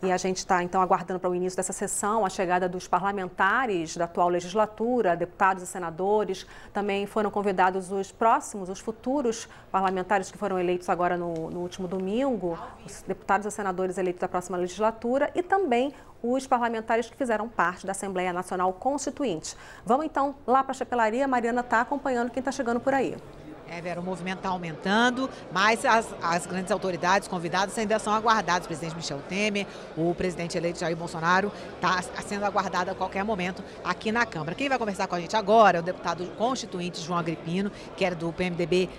E a gente está, então, aguardando para o início dessa sessão a chegada dos parlamentares da atual legislatura, deputados e senadores. Também foram convidados os futuros parlamentares que foram eleitos agora no último domingo, os deputados e senadores eleitos da próxima legislatura e também os parlamentares que fizeram parte da Assembleia Nacional Constituinte. Vamos, então, lá para a chapelaria. A Mariana está acompanhando quem está chegando por aí. Vera, o movimento está aumentando, mas as grandes autoridades convidadas ainda são aguardadas. O presidente Michel Temer, o presidente eleito Jair Bolsonaro está sendo aguardado a qualquer momento aqui na Câmara. Quem vai conversar com a gente agora é o deputado constituinte João Agripino, que era do PMDB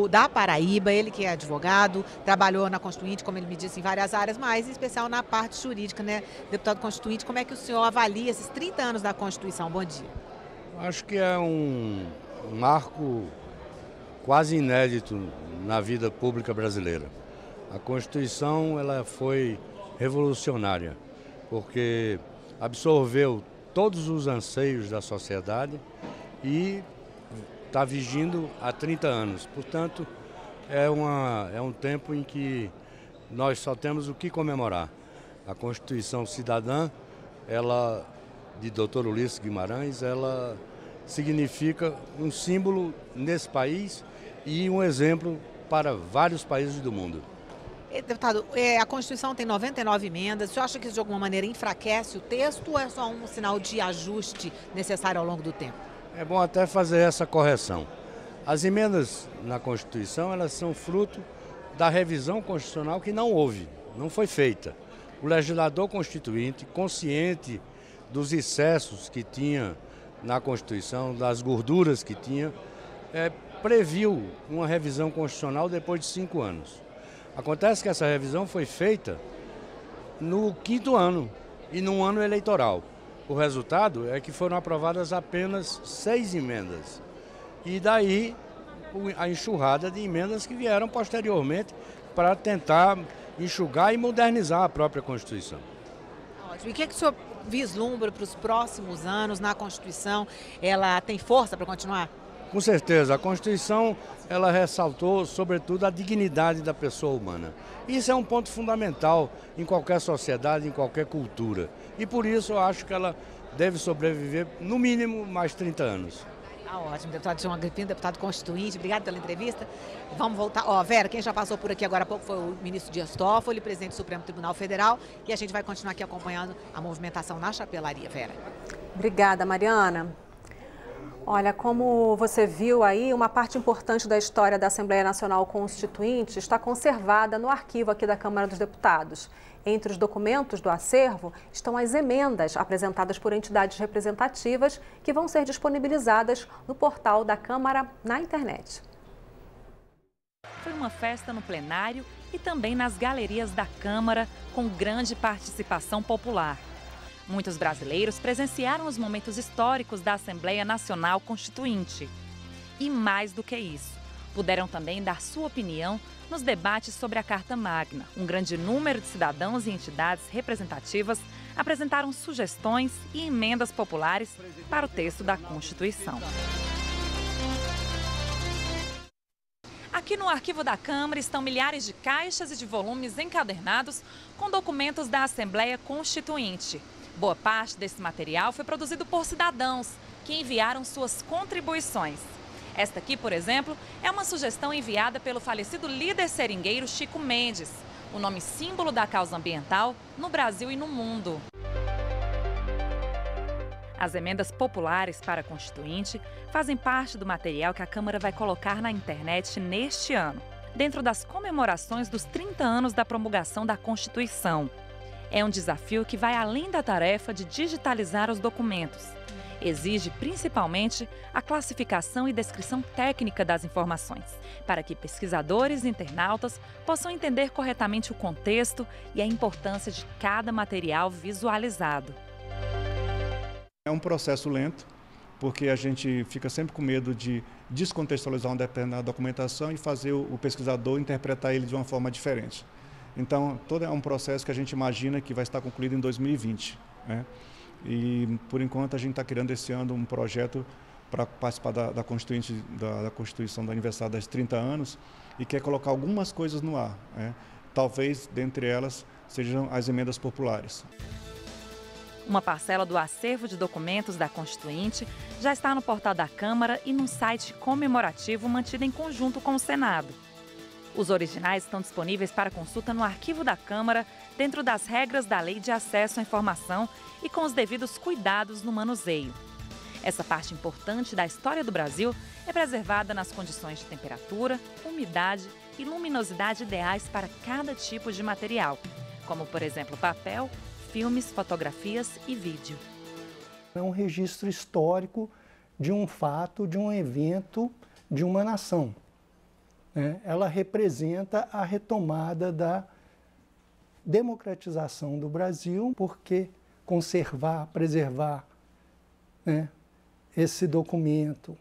da Paraíba, ele que é advogado, trabalhou na Constituinte, como ele me disse, em várias áreas, mas em especial na parte jurídica, né? Deputado constituinte, como é que o senhor avalia esses 30 anos da Constituição? Bom dia. Acho que é um marco quase inédito na vida pública brasileira. A Constituição ela foi revolucionária, porque absorveu todos os anseios da sociedade e está vigindo há 30 anos. Portanto, é um tempo em que nós só temos o que comemorar. A Constituição Cidadã, ela, de Dr. Ulisses Guimarães, ela significa um símbolo nesse país e um exemplo para vários países do mundo. Deputado, a Constituição tem 99 emendas. O senhor acha que isso de alguma maneira enfraquece o texto ou é só um sinal de ajuste necessário ao longo do tempo? É bom até fazer essa correção. As emendas na Constituição, elas são fruto da revisão constitucional que não houve, não foi feita. O legislador constituinte, consciente dos excessos que tinha na Constituição, das gorduras que tinha, previu uma revisão constitucional depois de 5 anos. Acontece que essa revisão foi feita no 5º ano e num ano eleitoral. O resultado é que foram aprovadas apenas 6 emendas. E daí a enxurrada de emendas que vieram posteriormente para tentar enxugar e modernizar a própria Constituição. Ótimo. E o que o senhor vislumbra para os próximos anos na Constituição? Ela tem força para continuar? Com certeza, a Constituição ela ressaltou, sobretudo, a dignidade da pessoa humana. Isso é um ponto fundamental em qualquer sociedade, em qualquer cultura. E por isso eu acho que ela deve sobreviver, no mínimo, mais 30 anos. Ótimo, deputado João Agripino, deputado constituinte, obrigado pela entrevista. Vamos voltar. Vera, quem já passou por aqui agora há pouco foi o ministro Dias Toffoli, presidente do Supremo Tribunal Federal, e a gente vai continuar aqui acompanhando a movimentação na chapelaria. Vera. Obrigada, Mariana. Olha, como você viu aí, uma parte importante da história da Assembleia Nacional Constituinte está conservada no arquivo aqui da Câmara dos Deputados. Entre os documentos do acervo estão as emendas apresentadas por entidades representativas que vão ser disponibilizadas no portal da Câmara na internet. Foi uma festa no plenário e também nas galerias da Câmara, com grande participação popular. Muitos brasileiros presenciaram os momentos históricos da Assembleia Nacional Constituinte. E mais do que isso, puderam também dar sua opinião nos debates sobre a Carta Magna. Um grande número de cidadãos e entidades representativas apresentaram sugestões e emendas populares para o texto da Constituição. Aqui no arquivo da Câmara estão milhares de caixas e de volumes encadernados com documentos da Assembleia Constituinte. Boa parte desse material foi produzido por cidadãos que enviaram suas contribuições. Esta aqui, por exemplo, é uma sugestão enviada pelo falecido líder seringueiro Chico Mendes, o nome símbolo da causa ambiental no Brasil e no mundo. As emendas populares para a Constituinte fazem parte do material que a Câmara vai colocar na internet neste ano, dentro das comemorações dos 30 anos da promulgação da Constituição. É um desafio que vai além da tarefa de digitalizar os documentos. Exige principalmente a classificação e descrição técnica das informações, para que pesquisadores e internautas possam entender corretamente o contexto e a importância de cada material visualizado. É um processo lento, porque a gente fica sempre com medo de descontextualizar uma determinada documentação e fazer o pesquisador interpretar ele de uma forma diferente. Então, todo é um processo que a gente imagina que vai estar concluído em 2020. Né? E, por enquanto, a gente está criando esse ano um projeto para participar da Constituição do aniversário das 30 anos e quer colocar algumas coisas no ar. Né? Talvez, dentre elas, sejam as emendas populares. Uma parcela do acervo de documentos da Constituinte já está no portal da Câmara e num site comemorativo mantido em conjunto com o Senado. Os originais estão disponíveis para consulta no arquivo da Câmara, dentro das regras da Lei de Acesso à Informação e com os devidos cuidados no manuseio. Essa parte importante da história do Brasil é preservada nas condições de temperatura, umidade e luminosidade ideais para cada tipo de material, como, por exemplo, papel, filmes, fotografias e vídeo. É um registro histórico de um fato, de um evento, de uma nação. Ela representa a retomada da democratização do Brasil, porque conservar, preservar esse documento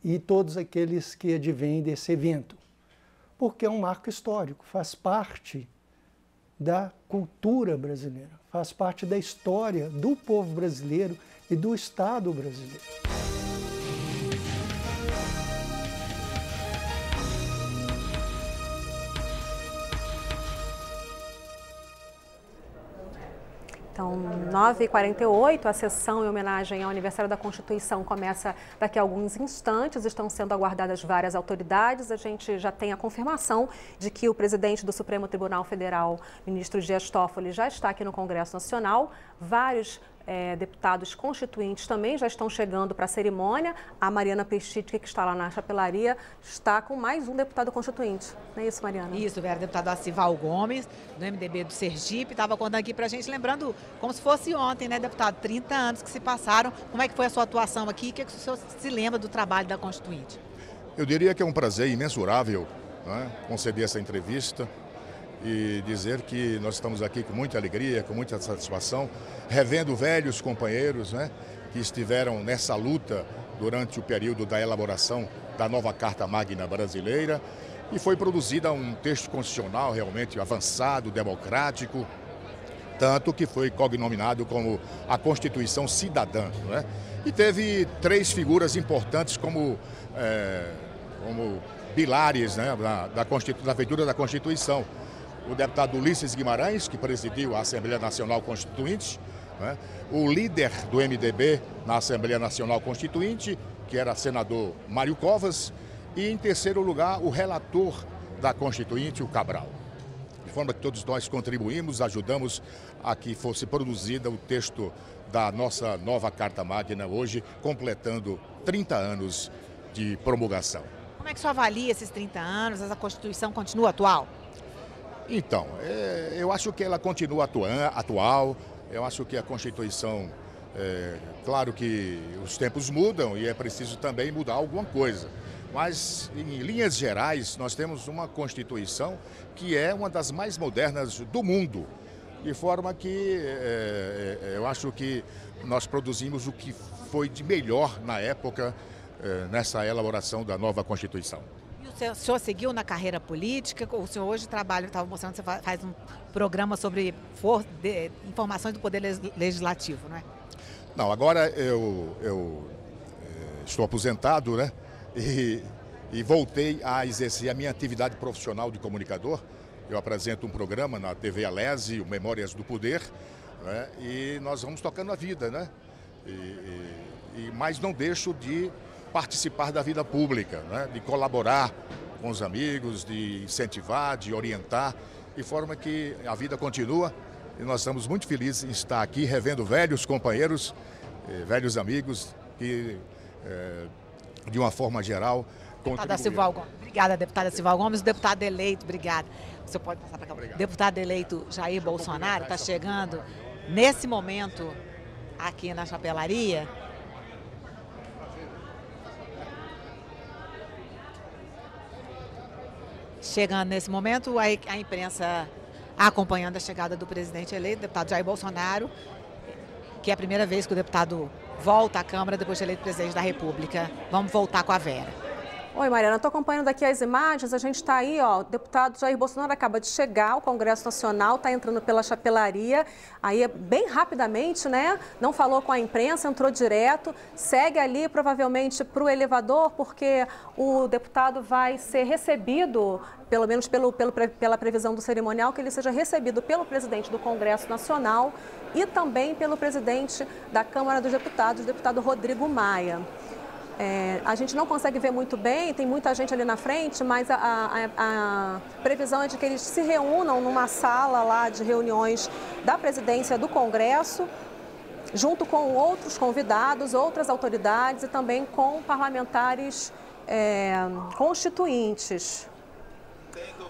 e todos aqueles que advêm desse evento, porque é um marco histórico, faz parte da cultura brasileira, faz parte da história do povo brasileiro e do Estado brasileiro. Então, 9h48, a sessão em homenagem ao aniversário da Constituição começa daqui a alguns instantes. Estão sendo aguardadas várias autoridades. A gente já tem a confirmação de que o presidente do Supremo Tribunal Federal, ministro Dias Toffoli, já está aqui no Congresso Nacional. Vários deputados constituintes também já estão chegando para a cerimônia. A Mariana Pestich, que está lá na chapelaria, está com mais um deputado constituinte. Não é isso, Mariana? Isso, Vera, deputado Acival Gomes, do MDB do Sergipe, estava contando aqui para a gente, lembrando como se fosse ontem, né, deputado? 30 anos que se passaram. Como é que foi a sua atuação aqui? O que o senhor se lembra do trabalho da Constituinte? Eu diria que é um prazer imensurável, né, conceder essa entrevista e dizer que nós estamos aqui com muita alegria, com muita satisfação, revendo velhos companheiros, né, que estiveram nessa luta durante o período da elaboração da nova Carta Magna Brasileira, e foi produzida um texto constitucional realmente avançado, democrático, tanto que foi cognominado como a Constituição Cidadã, né? E teve três figuras importantes como pilares, né, da feitura da Constituição. O deputado Ulisses Guimarães, que presidiu a Assembleia Nacional Constituinte, né? O líder do MDB na Assembleia Nacional Constituinte, que era senador Mário Covas, e em terceiro lugar o relator da Constituinte, o Cabral. De forma que todos nós contribuímos, ajudamos a que fosse produzida o texto da nossa nova Carta Magna, hoje completando 30 anos de promulgação. Como é que o senhor avalia esses 30 anos? Essa Constituição continua atual? Então, eu acho que ela continua atual, eu acho que a Constituição, claro que os tempos mudam e é preciso também mudar alguma coisa, mas em linhas gerais nós temos uma Constituição que é uma das mais modernas do mundo, de forma que eu acho que nós produzimos o que foi de melhor na época nessa elaboração da nova Constituição. O senhor seguiu na carreira política? O senhor hoje trabalha, estava mostrando que você faz um programa sobre informações do Poder Legislativo, não é? Não, agora eu estou aposentado, né? E voltei a exercer a minha atividade profissional de comunicador. Eu apresento um programa na TV Alese, o Memórias do Poder, né? E nós vamos tocando a vida, né? Mas não deixo de participar da vida pública, né? De colaborar com os amigos, de incentivar, de orientar, de forma que a vida continua e nós estamos muito felizes em estar aqui revendo velhos companheiros, velhos amigos que, de uma forma geral, deputada Acival Gomes. Obrigada, deputada Acival Gomes. O deputado eleito, obrigada. Você pode passar para cá. Obrigado. Deputado eleito Jair Bolsonaro está chegando nesse momento aqui na chapelaria. Chegando nesse momento, a imprensa acompanhando a chegada do presidente eleito, deputado Jair Bolsonaro, que é a primeira vez que o deputado volta à Câmara depois de eleito presidente da República. Vamos voltar com a Vera. Oi, Mariana, estou acompanhando aqui as imagens, a gente está aí, ó, o deputado Jair Bolsonaro acaba de chegar ao Congresso Nacional, está entrando pela chapelaria, aí bem rapidamente, né, não falou com a imprensa, entrou direto, segue ali provavelmente para o elevador, porque o deputado vai ser recebido, pelo menos pela previsão do cerimonial, que ele seja recebido pelo presidente do Congresso Nacional e também pelo presidente da Câmara dos Deputados, o deputado Rodrigo Maia. A gente não consegue ver muito bem, tem muita gente ali na frente, mas a previsão é de que eles se reúnam numa sala lá de reuniões da presidência do Congresso, junto com outros convidados, outras autoridades e também com parlamentares constituintes.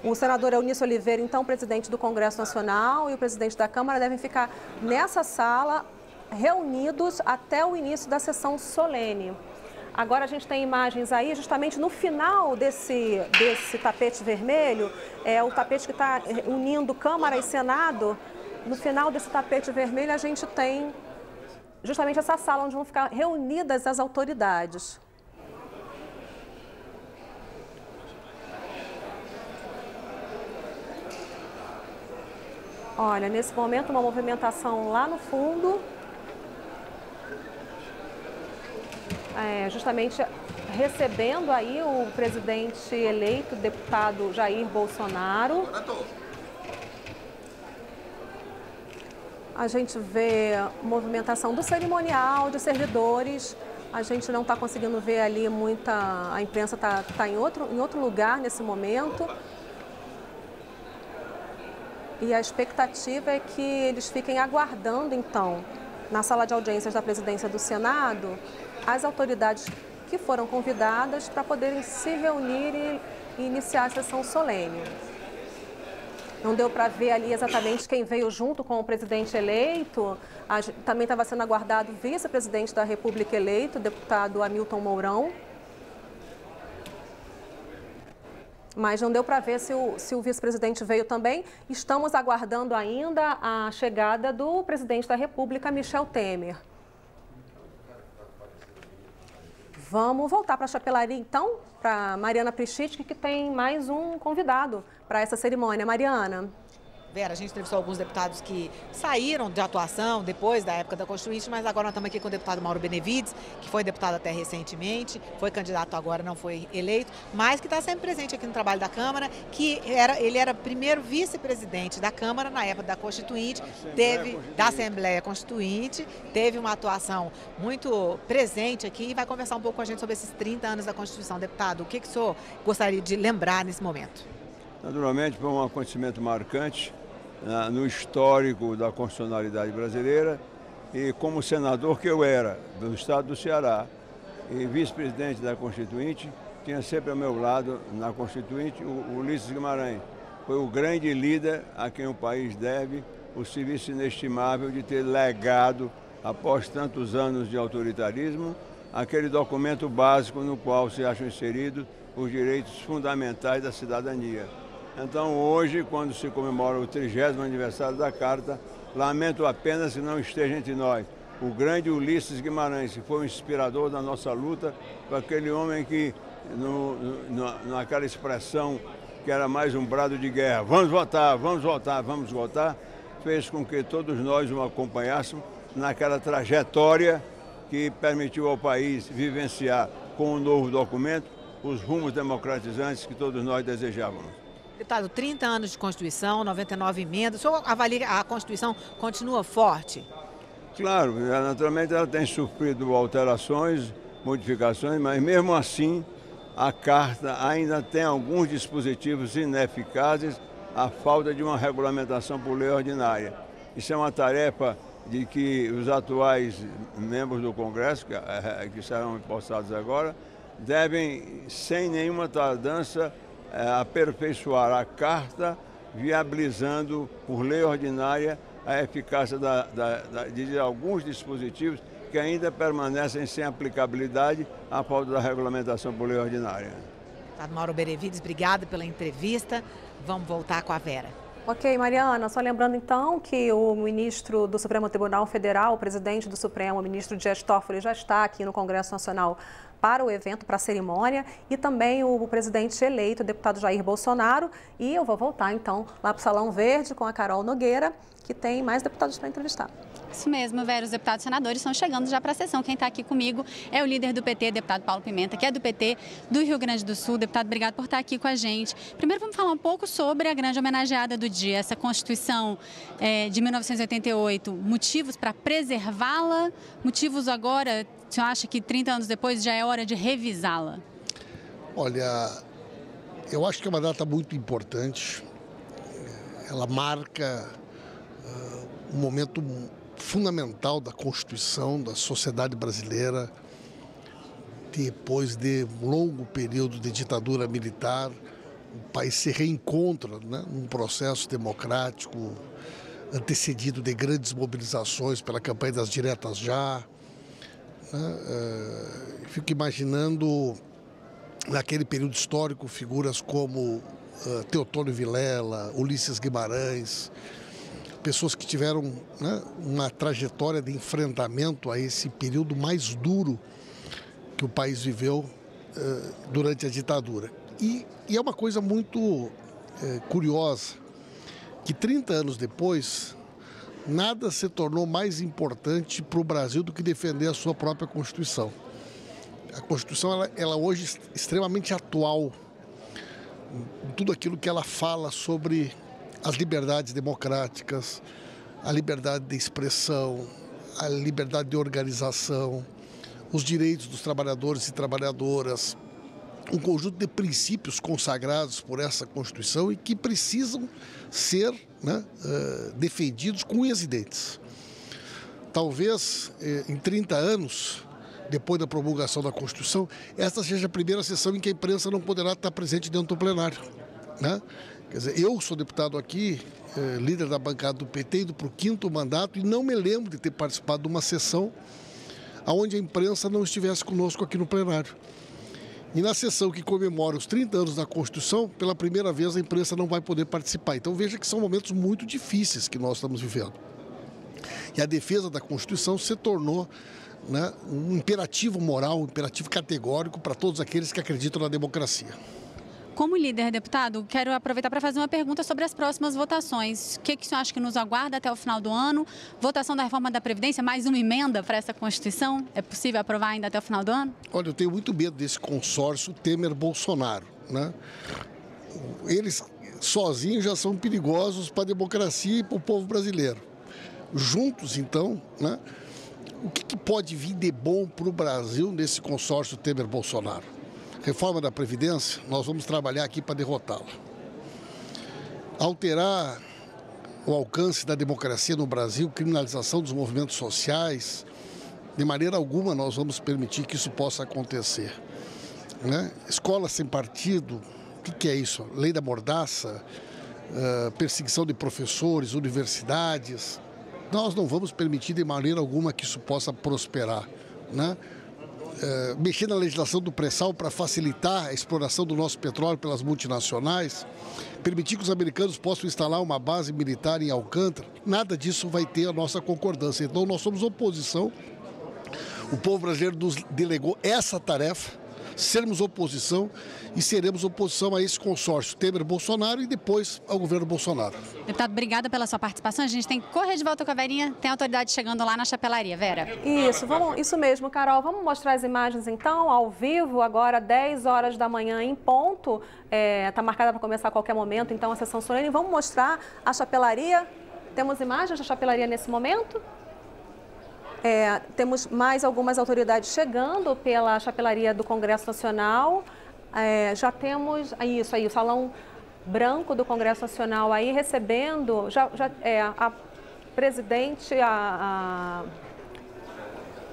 O senador Eunício Oliveira, então presidente do Congresso Nacional, e o presidente da Câmara devem ficar nessa sala reunidos até o início da sessão solene. Agora a gente tem imagens aí, justamente no final desse tapete vermelho, o tapete que está unindo Câmara e Senado. No final desse tapete vermelho a gente tem justamente essa sala onde vão ficar reunidas as autoridades. Olha, nesse momento uma movimentação lá no fundo. Justamente recebendo aí o presidente eleito, deputado Jair Bolsonaro. A gente vê movimentação do cerimonial, de servidores. A gente não está conseguindo ver ali muita... A imprensa está em outro lugar nesse momento. E a expectativa é que eles fiquem aguardando, então, na sala de audiências da presidência do Senado, as autoridades que foram convidadas para poderem se reunir e iniciar a sessão solene. Não deu para ver ali exatamente quem veio junto com o presidente eleito. Também estava sendo aguardado o vice-presidente da República eleito, o deputado Hamilton Mourão. Mas não deu para ver se o vice-presidente veio também. Estamos aguardando ainda a chegada do presidente da República, Michel Temer. Vamos voltar para a chapelaria, então, para Mariana Prischitski, que tem mais um convidado para essa cerimônia. Mariana. Vera, a gente entrevistou alguns deputados que saíram de atuação depois da época da Constituinte, mas agora nós estamos aqui com o deputado Mauro Benevides, que foi deputado até recentemente, foi candidato agora, não foi eleito, mas que está sempre presente aqui no trabalho da Câmara, ele era primeiro vice-presidente da Câmara na época da Constituinte, da Assembleia Constituinte, teve uma atuação muito presente aqui e vai conversar um pouco com a gente sobre esses 30 anos da Constituição. Deputado, o que o senhor gostaria de lembrar nesse momento? Naturalmente, foi um acontecimento marcante no histórico da constitucionalidade brasileira, e como senador que eu era do estado do Ceará e vice-presidente da Constituinte, tinha sempre ao meu lado na Constituinte o Ulisses Guimarães. Foi o grande líder a quem o país deve o serviço inestimável de ter legado, após tantos anos de autoritarismo, aquele documento básico no qual se acham inseridos os direitos fundamentais da cidadania. Então, hoje, quando se comemora o 30º aniversário da Carta, lamento apenas que não esteja entre nós o grande Ulisses Guimarães, que foi o inspirador da nossa luta, foi aquele homem que, naquela expressão que era mais um brado de guerra, vamos votar, vamos votar, vamos votar, fez com que todos nós o acompanhássemos naquela trajetória que permitiu ao país vivenciar com o novo documento os rumos democratizantes que todos nós desejávamos. Deputado, 30 anos de Constituição, 99 emendas, o senhor avalia que a Constituição continua forte? Claro, naturalmente ela tem sofrido alterações, modificações, mas mesmo assim a Carta ainda tem alguns dispositivos ineficazes, a falta de uma regulamentação por lei ordinária. Isso é uma tarefa de que os atuais membros do Congresso, que serão empossados agora, devem, sem nenhuma tardança, aperfeiçoar a Carta, viabilizando por lei ordinária a eficácia de alguns dispositivos que ainda permanecem sem aplicabilidade à falta da regulamentação por lei ordinária. Deputado Mauro Benevides, obrigado pela entrevista. Vamos voltar com a Vera. Ok, Mariana, só lembrando então que o ministro do Supremo Tribunal Federal, o presidente do Supremo, o ministro Dias Toffoli, já está aqui no Congresso Nacional para o evento, para a cerimônia, e também o presidente eleito, o deputado Jair Bolsonaro. E eu vou voltar, então, lá para o Salão Verde com a Carol Nogueira, que tem mais deputados para entrevistar. Isso mesmo, Vera, os deputados e senadores estão chegando já para a sessão. Quem está aqui comigo é o líder do PT, deputado Paulo Pimenta, que é do PT do Rio Grande do Sul. Deputado, obrigado por estar aqui com a gente. Primeiro, vamos falar um pouco sobre a grande homenageada do dia, essa Constituição de 1988. Motivos para preservá-la? Motivos agora, o senhor acha que 30 anos depois já é hora de revisá-la? Olha, eu acho que é uma data muito importante. Ela marca um momento fundamental da Constituição, da sociedade brasileira, depois de um longo período de ditadura militar, o país se reencontra, né, num processo democrático antecedido de grandes mobilizações pela campanha das diretas já. Né, fico imaginando, naquele período histórico, figuras como Teotônio Vilela, Ulisses Guimarães, pessoas que tiveram, né, uma trajetória de enfrentamento a esse período mais duro que o país viveu durante a ditadura. E é uma coisa muito curiosa, que 30 anos depois, nada se tornou mais importante para o Brasil do que defender a sua própria Constituição. A Constituição, ela hoje é extremamente atual, em tudo aquilo que ela fala sobre as liberdades democráticas, a liberdade de expressão, a liberdade de organização, os direitos dos trabalhadores e trabalhadoras, um conjunto de princípios consagrados por essa Constituição e que precisam ser, né, defendidos com unhas e dentes. Talvez em 30 anos, depois da promulgação da Constituição, esta seja a primeira sessão em que a imprensa não poderá estar presente dentro do plenário, né? Quer dizer, eu sou deputado aqui, líder da bancada do PT, indo para o 5º mandato, e não me lembro de ter participado de uma sessão onde a imprensa não estivesse conosco aqui no plenário. E na sessão que comemora os 30 anos da Constituição, pela primeira vez a imprensa não vai poder participar. Então veja que são momentos muito difíceis que nós estamos vivendo. E a defesa da Constituição se tornou, né, um imperativo moral, um imperativo categórico para todos aqueles que acreditam na democracia. Como líder, deputado, quero aproveitar para fazer uma pergunta sobre as próximas votações. O que o senhor acha que nos aguarda até o final do ano? Votação da reforma da Previdência, mais uma emenda para essa Constituição? É possível aprovar ainda até o final do ano? Olha, eu tenho muito medo desse consórcio Temer-Bolsonaro, né? Eles sozinhos já são perigosos para a democracia e para o povo brasileiro. Juntos, então, né? O que pode vir de bom para o Brasil nesse consórcio Temer-Bolsonaro? Reforma da Previdência, nós vamos trabalhar aqui para derrotá-la. Alterar o alcance da democracia no Brasil, criminalização dos movimentos sociais, de maneira alguma nós vamos permitir que isso possa acontecer. Né? Escola sem partido, o que é isso? Lei da mordaça, perseguição de professores, universidades. Nós não vamos permitir de maneira alguma que isso possa prosperar, né? Mexer na legislação do pré-sal para facilitar a exploração do nosso petróleo pelas multinacionais, permitir que os americanos possam instalar uma base militar em Alcântara, nada disso vai ter a nossa concordância. Então nós somos oposição, o povo brasileiro nos delegou essa tarefa, sermos oposição e seremos oposição a esse consórcio Temer-Bolsonaro e depois ao governo Bolsonaro. Deputado, obrigada pela sua participação. A gente tem que correr de volta com a Verinha, tem autoridade chegando lá na chapelaria. Vera. Isso mesmo, Carol. Vamos mostrar as imagens então, ao vivo, agora 10 horas da manhã em ponto. Está marcada para começar a qualquer momento, então, a sessão solene. Vamos mostrar a chapelaria. Temos imagens da chapelaria nesse momento? Temos mais algumas autoridades chegando pela chapelaria do Congresso Nacional. Já temos o Salão Branco do Congresso Nacional aí recebendo a presidente, a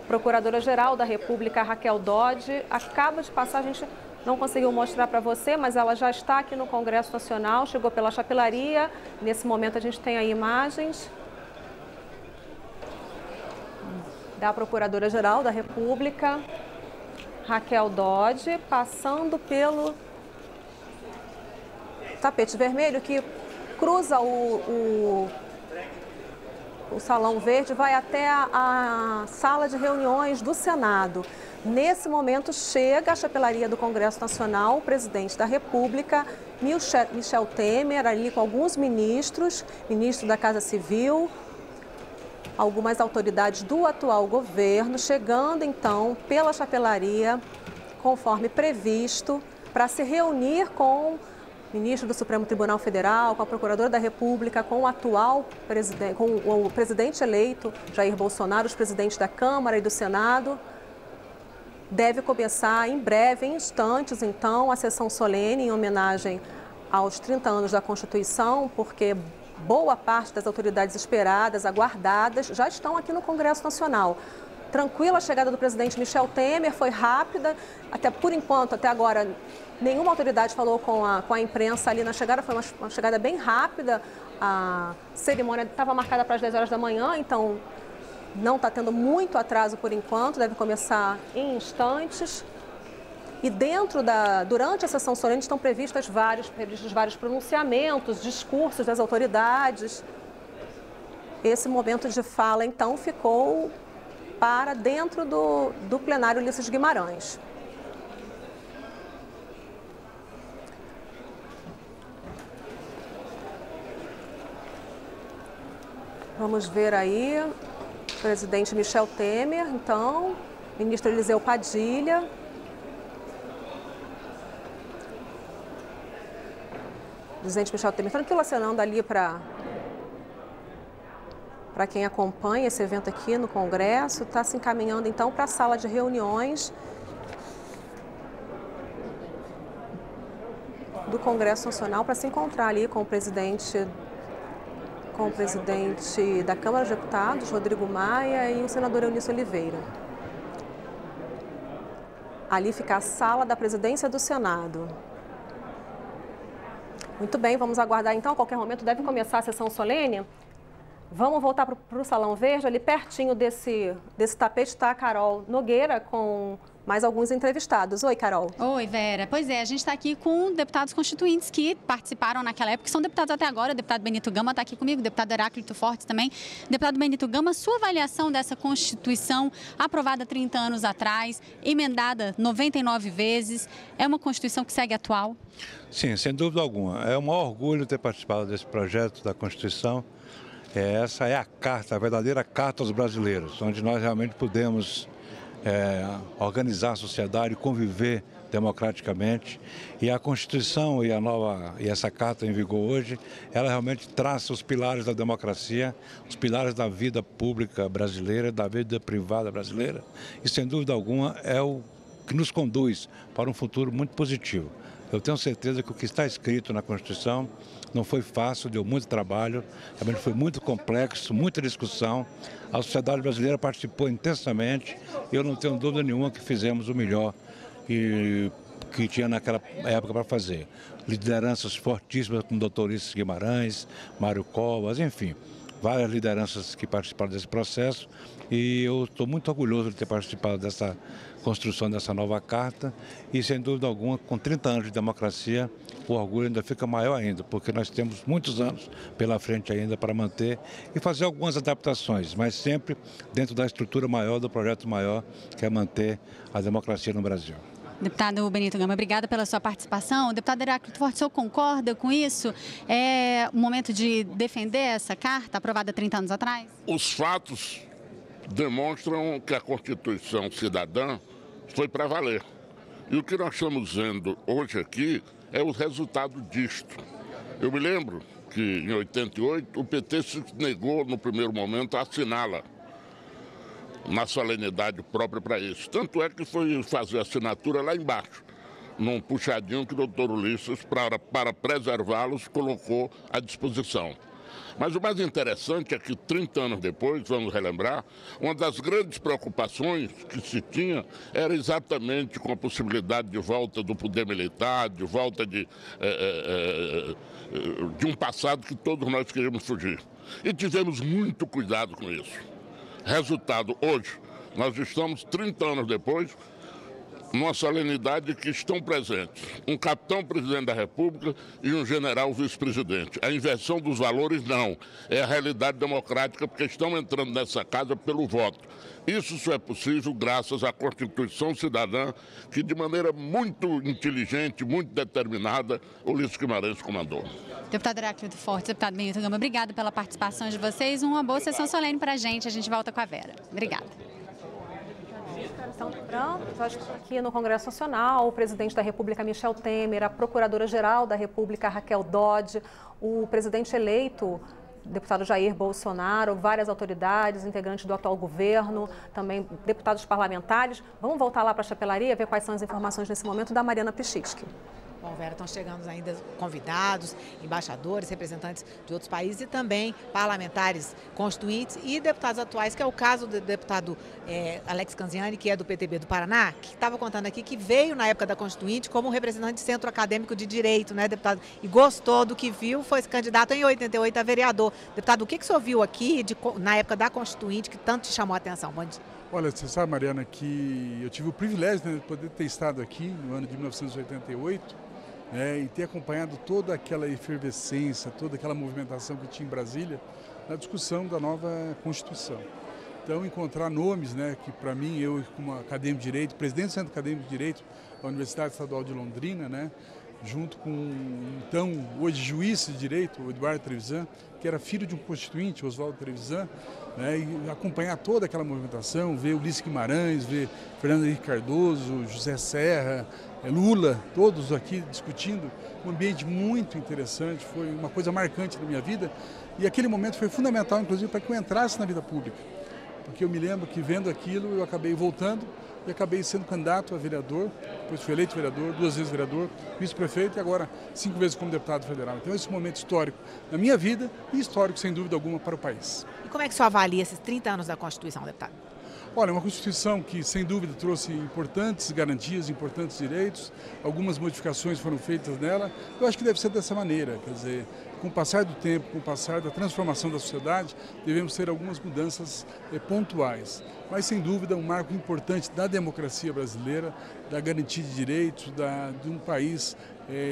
Procuradora-Geral da República, Raquel Dodge, acaba de passar, a gente não conseguiu mostrar para você, mas ela já está aqui no Congresso Nacional, chegou pela chapelaria. Nesse momento a gente tem aí imagens da Procuradora-Geral da República, Raquel Dodge, passando pelo tapete vermelho que cruza o o Salão Verde, vai até a sala de reuniões do Senado. Nesse momento chega à chapelaria do Congresso Nacional o presidente da República, Michel Temer, ali com alguns ministros, ministro da Casa Civil, algumas autoridades do atual governo, chegando então pela chapelaria, conforme previsto, para se reunir com o ministro do Supremo Tribunal Federal, com a procuradora da República, com o atual presidente, com o presidente eleito, Jair Bolsonaro, os presidentes da Câmara e do Senado. Deve começar em breve, em instantes, então, a sessão solene em homenagem aos 30 anos da Constituição, porque boa parte das autoridades esperadas, aguardadas, já estão aqui no Congresso Nacional. Tranquila a chegada do presidente Michel Temer, foi rápida, até por enquanto, até agora, nenhuma autoridade falou com a imprensa ali na chegada, foi uma chegada bem rápida. A cerimônia estava marcada para as 10 horas da manhã, então não está tendo muito atraso por enquanto, deve começar em instantes. E durante a sessão solene estão previstos vários pronunciamentos, discursos das autoridades. Esse momento de fala, então, ficou para dentro do plenário Ulisses Guimarães. Vamos ver aí o presidente Michel Temer, então, ministro Eliseu Padilha. Presidente Michel Temer tranquilo, acenando ali para quem acompanha esse evento aqui no Congresso, está se encaminhando então para a sala de reuniões do Congresso Nacional para se encontrar ali com o presidente da Câmara dos Deputados, Rodrigo Maia, e o senador Eunício Oliveira. Ali fica a sala da presidência do Senado. Muito bem, vamos aguardar então, a qualquer momento deve começar a sessão solene. Vamos voltar para o Salão Verde, ali pertinho desse tapete está a Carol Nogueira com mais alguns entrevistados. Oi, Carol. Oi, Vera. Pois é, a gente está aqui com deputados constituintes que participaram naquela época, que são deputados até agora. O deputado Benito Gama está aqui comigo, o deputado Heráclito Fortes também. Deputado Benito Gama, sua avaliação dessa Constituição aprovada 30 anos atrás, emendada 99 vezes, é uma Constituição que segue atual? Sim, sem dúvida alguma. É um maior orgulho ter participado desse projeto da Constituição. Essa é a carta, a verdadeira carta aos brasileiros, onde nós realmente podemos organizar a sociedade, conviver democraticamente. E a Constituição e essa carta em vigor hoje, ela realmente traça os pilares da democracia, os pilares da vida pública brasileira, da vida privada brasileira. E, sem dúvida alguma, é o que nos conduz para um futuro muito positivo. Eu tenho certeza que o que está escrito na Constituição não foi fácil, deu muito trabalho, realmente foi muito complexo, muita discussão. A sociedade brasileira participou intensamente e eu não tenho dúvida nenhuma que fizemos o melhor que tinha naquela época para fazer. Lideranças fortíssimas como o doutor Ulisses Guimarães, Mário Covas, enfim, várias lideranças que participaram desse processo e eu estou muito orgulhoso de ter participado dessa construção dessa nova carta e, sem dúvida alguma, com 30 anos de democracia, o orgulho ainda fica maior ainda, porque nós temos muitos anos pela frente ainda para manter e fazer algumas adaptações, mas sempre dentro da estrutura maior, do projeto maior, que é manter a democracia no Brasil. Deputado Benito Gama, obrigada pela sua participação. Deputado Heráclito Fortes, o senhor concorda com isso? É o momento de defender essa carta aprovada 30 anos atrás? Os fatos demonstram que a Constituição Cidadã foi para valer. E o que nós estamos vendo hoje aqui é o resultado disto. Eu me lembro que em 88 o PT se negou no primeiro momento a assiná-la na solenidade própria para isso. Tanto é que foi fazer a assinatura lá embaixo, num puxadinho que o doutor Ulisses, para preservá-los, colocou à disposição. Mas o mais interessante é que 30 anos depois, vamos relembrar, uma das grandes preocupações que se tinha era exatamente com a possibilidade de volta do poder militar, de volta de um passado que todos nós queríamos fugir. E tivemos muito cuidado com isso. Resultado, hoje, nós estamos 30 anos depois, numa solenidade que estão presentes um capitão-presidente da República e um general vice-presidente. A inversão dos valores não, é a realidade democrática, porque estão entrando nessa casa pelo voto. Isso só é possível graças à Constituição Cidadã, que de maneira muito inteligente, muito determinada, Ulisses Guimarães comandou. Deputado Heráclito Fortes, deputado Benito Gama, obrigada pela participação de vocês. Uma boa sessão solene para a gente. A gente volta com a Vera. Obrigada. Aqui no Congresso Nacional, o presidente da República, Michel Temer, a procuradora-geral da República, Raquel Dodge, o presidente eleito, deputado Jair Bolsonaro, várias autoridades, integrantes do atual governo, também deputados parlamentares. Vamos voltar lá para a chapelaria, ver quais são as informações nesse momento da Mariana Pichiski. Bom, Vera, estão chegando ainda convidados, embaixadores, representantes de outros países e também parlamentares constituintes e deputados atuais, que é o caso do deputado Alex Canziani, que é do PTB do Paraná, que estava contando aqui que veio na época da Constituinte como representante de centro acadêmico de direito, né, deputado? E gostou do que viu, foi candidato em 88 a vereador. Deputado, o que o senhor viu aqui na época da Constituinte que tanto te chamou a atenção? Bom dia. Olha, você sabe, Mariana, que eu tive o privilégio, né, de poder ter estado aqui no ano de 1988, e ter acompanhado toda aquela efervescência, toda aquela movimentação que tinha em Brasília na discussão da nova Constituição. Então, encontrar nomes, né, que para mim, eu como acadêmico de Direito, presidente do Centro Acadêmico de Direito da Universidade Estadual de Londrina, né, junto com, então, hoje juiz de Direito, o Eduardo Trevisan, que era filho de um constituinte, Oswaldo Trevisan, né, e acompanhar toda aquela movimentação, ver Ulisses Guimarães, ver Fernando Henrique Cardoso, José Serra, Lula, todos aqui discutindo, um ambiente muito interessante, foi uma coisa marcante na minha vida e aquele momento foi fundamental, inclusive, para que eu entrasse na vida pública, porque eu me lembro que vendo aquilo eu acabei voltando e acabei sendo candidato a vereador, depois fui eleito vereador, 2 vezes vereador, vice-prefeito e agora 5 vezes como deputado federal. Então esse momento histórico na minha vida e histórico, sem dúvida alguma, para o país. E como é que o senhor avalia esses 30 anos da Constituição, deputado? Olha, uma Constituição que, sem dúvida, trouxe importantes garantias, importantes direitos, algumas modificações foram feitas nela. Eu acho que deve ser dessa maneira, quer dizer, com o passar do tempo, com o passar da transformação da sociedade, devemos ter algumas mudanças pontuais. Mas, sem dúvida, um marco importante da democracia brasileira, da garantia de direitos, de um país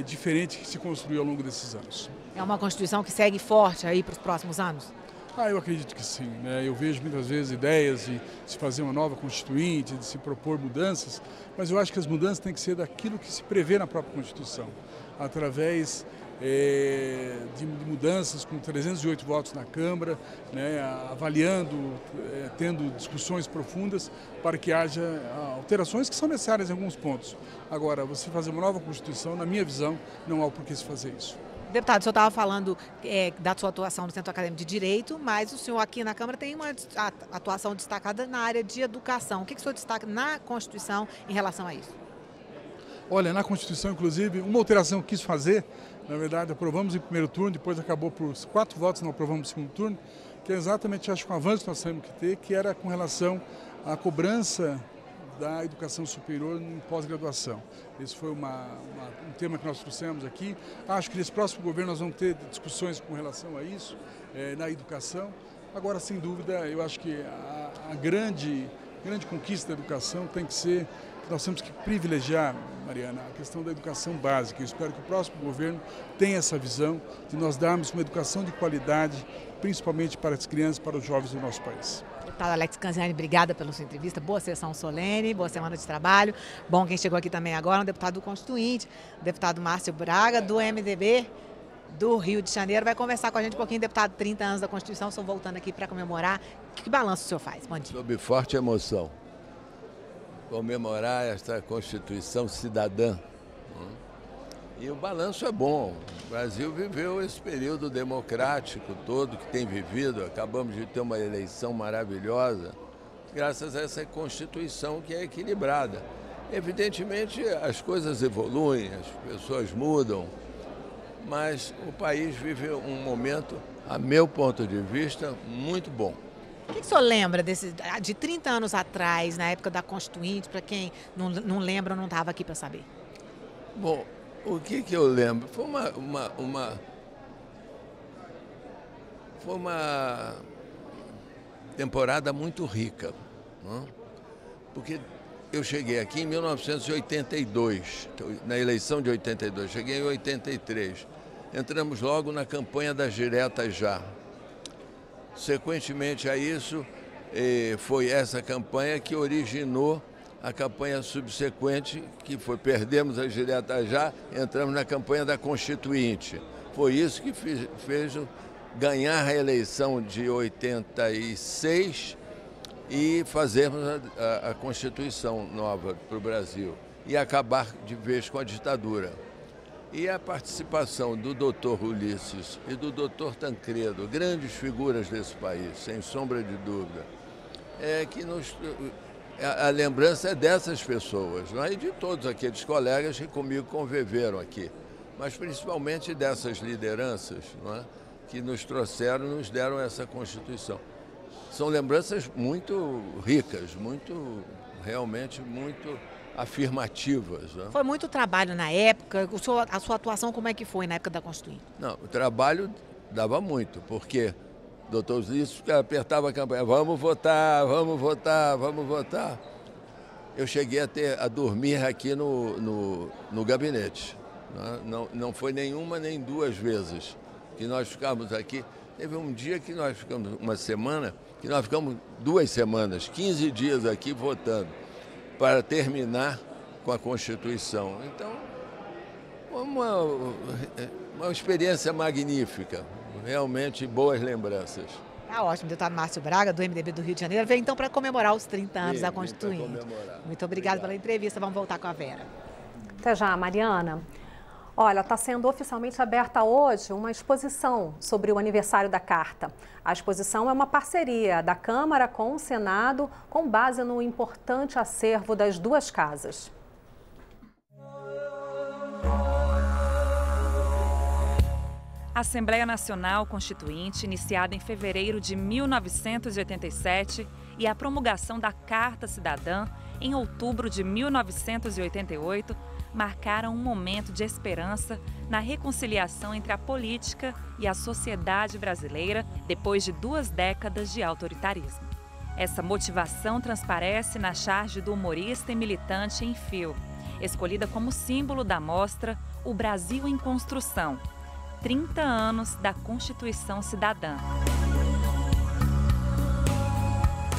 diferente que se construiu ao longo desses anos. É uma Constituição que segue forte aí para os próximos anos? Eu acredito que sim, né? Eu vejo muitas vezes ideias de se fazer uma nova Constituinte, de se propor mudanças, mas eu acho que as mudanças têm que ser daquilo que se prevê na própria Constituição, através de mudanças com 308 votos na Câmara, né? Avaliando, tendo discussões profundas para que haja alterações que são necessárias em alguns pontos. Agora, você fazer uma nova Constituição, na minha visão, não há por que se fazer isso. Deputado, o senhor estava falando da sua atuação no Centro Acadêmico de Direito, mas o senhor aqui na Câmara tem uma atuação destacada na área de educação. O que o senhor destaca na Constituição em relação a isso? Olha, na Constituição, inclusive, uma alteração que quis fazer, na verdade, aprovamos em primeiro turno, depois acabou por 4 votos, não aprovamos no segundo turno, que é exatamente, acho que um avanço que nós temos que ter, que era com relação à cobrança da educação superior em pós-graduação. Esse foi um tema que nós trouxemos aqui. Acho que nesse próximo governo nós vamos ter discussões com relação a isso, na educação. Agora, sem dúvida, eu acho que a grande conquista da educação tem que ser, nós temos que privilegiar, Mariana, a questão da educação básica. Eu espero que o próximo governo tenha essa visão de nós darmos uma educação de qualidade, principalmente para as crianças, para os jovens do nosso país. Deputado Alex Canziani, obrigada pela sua entrevista. Boa sessão solene, boa semana de trabalho. Bom, quem chegou aqui também agora é um deputado do Constituinte, o deputado Márcio Braga, do MDB do Rio de Janeiro. Vai conversar com a gente um pouquinho, deputado, 30 anos da Constituição. Estou voltando aqui para comemorar. Que balanço o senhor faz? Bom dia. Sob forte emoção. Comemorar esta Constituição cidadã. E o balanço é bom. O Brasil viveu esse período democrático todo que tem vivido. Acabamos de ter uma eleição maravilhosa, graças a essa Constituição que é equilibrada. Evidentemente, as coisas evoluem, as pessoas mudam, mas o país vive um momento, a meu ponto de vista, muito bom. O que o senhor lembra de 30 anos atrás, na época da Constituinte, para quem não lembra ou não estava aqui para saber? Bom, o que eu lembro? Foi uma temporada muito rica, não? Porque eu cheguei aqui em 1982, na eleição de 82, cheguei em 83. Entramos logo na campanha das diretas já. Sequentemente a isso, foi essa campanha que originou a campanha subsequente, que foi perdemos as diretas já, entramos na campanha da Constituinte. Foi isso que fez ganhar a eleição de 86 e fazermos a Constituição nova para o Brasil e acabar de vez com a ditadura. E a participação do doutor Ulisses e do doutor Tancredo, grandes figuras desse país, sem sombra de dúvida, a lembrança é dessas pessoas, não é? E de todos aqueles colegas que comigo conviveram aqui, mas principalmente dessas lideranças, não é? Que nos trouxeram, nos deram essa Constituição. São lembranças muito ricas, realmente muito afirmativas. Né? Foi muito trabalho na época, a sua atuação como é que foi na época da Constituinte? Não, o trabalho dava muito, porque o doutor Ulisses apertava a campanha, vamos votar, vamos votar, vamos votar. Eu cheguei a dormir aqui no gabinete. Né? Não foi nenhuma nem duas vezes que nós ficamos aqui. Teve um dia que nós ficamos, uma semana, que nós ficamos 2 semanas, 15 dias aqui votando, para terminar com a Constituição. Então, uma experiência magnífica, realmente boas lembranças. Tá ótimo, deputado Márcio Braga, do MDB do Rio de Janeiro, veio então para comemorar os 30 anos da Constituinte. Muito obrigada pela entrevista, vamos voltar com a Vera. Até já, Mariana. Olha, está sendo oficialmente aberta hoje uma exposição sobre o aniversário da Carta. A exposição é uma parceria da Câmara com o Senado, com base no importante acervo das duas casas. A Assembleia Nacional Constituinte, iniciada em fevereiro de 1987, e a promulgação da Carta Cidadã, em outubro de 1988, marcaram um momento de esperança na reconciliação entre a política e a sociedade brasileira depois de 2 décadas de autoritarismo. Essa motivação transparece na charge do humorista e militante Enfio, escolhida como símbolo da mostra O Brasil em Construção, 30 anos da Constituição Cidadã.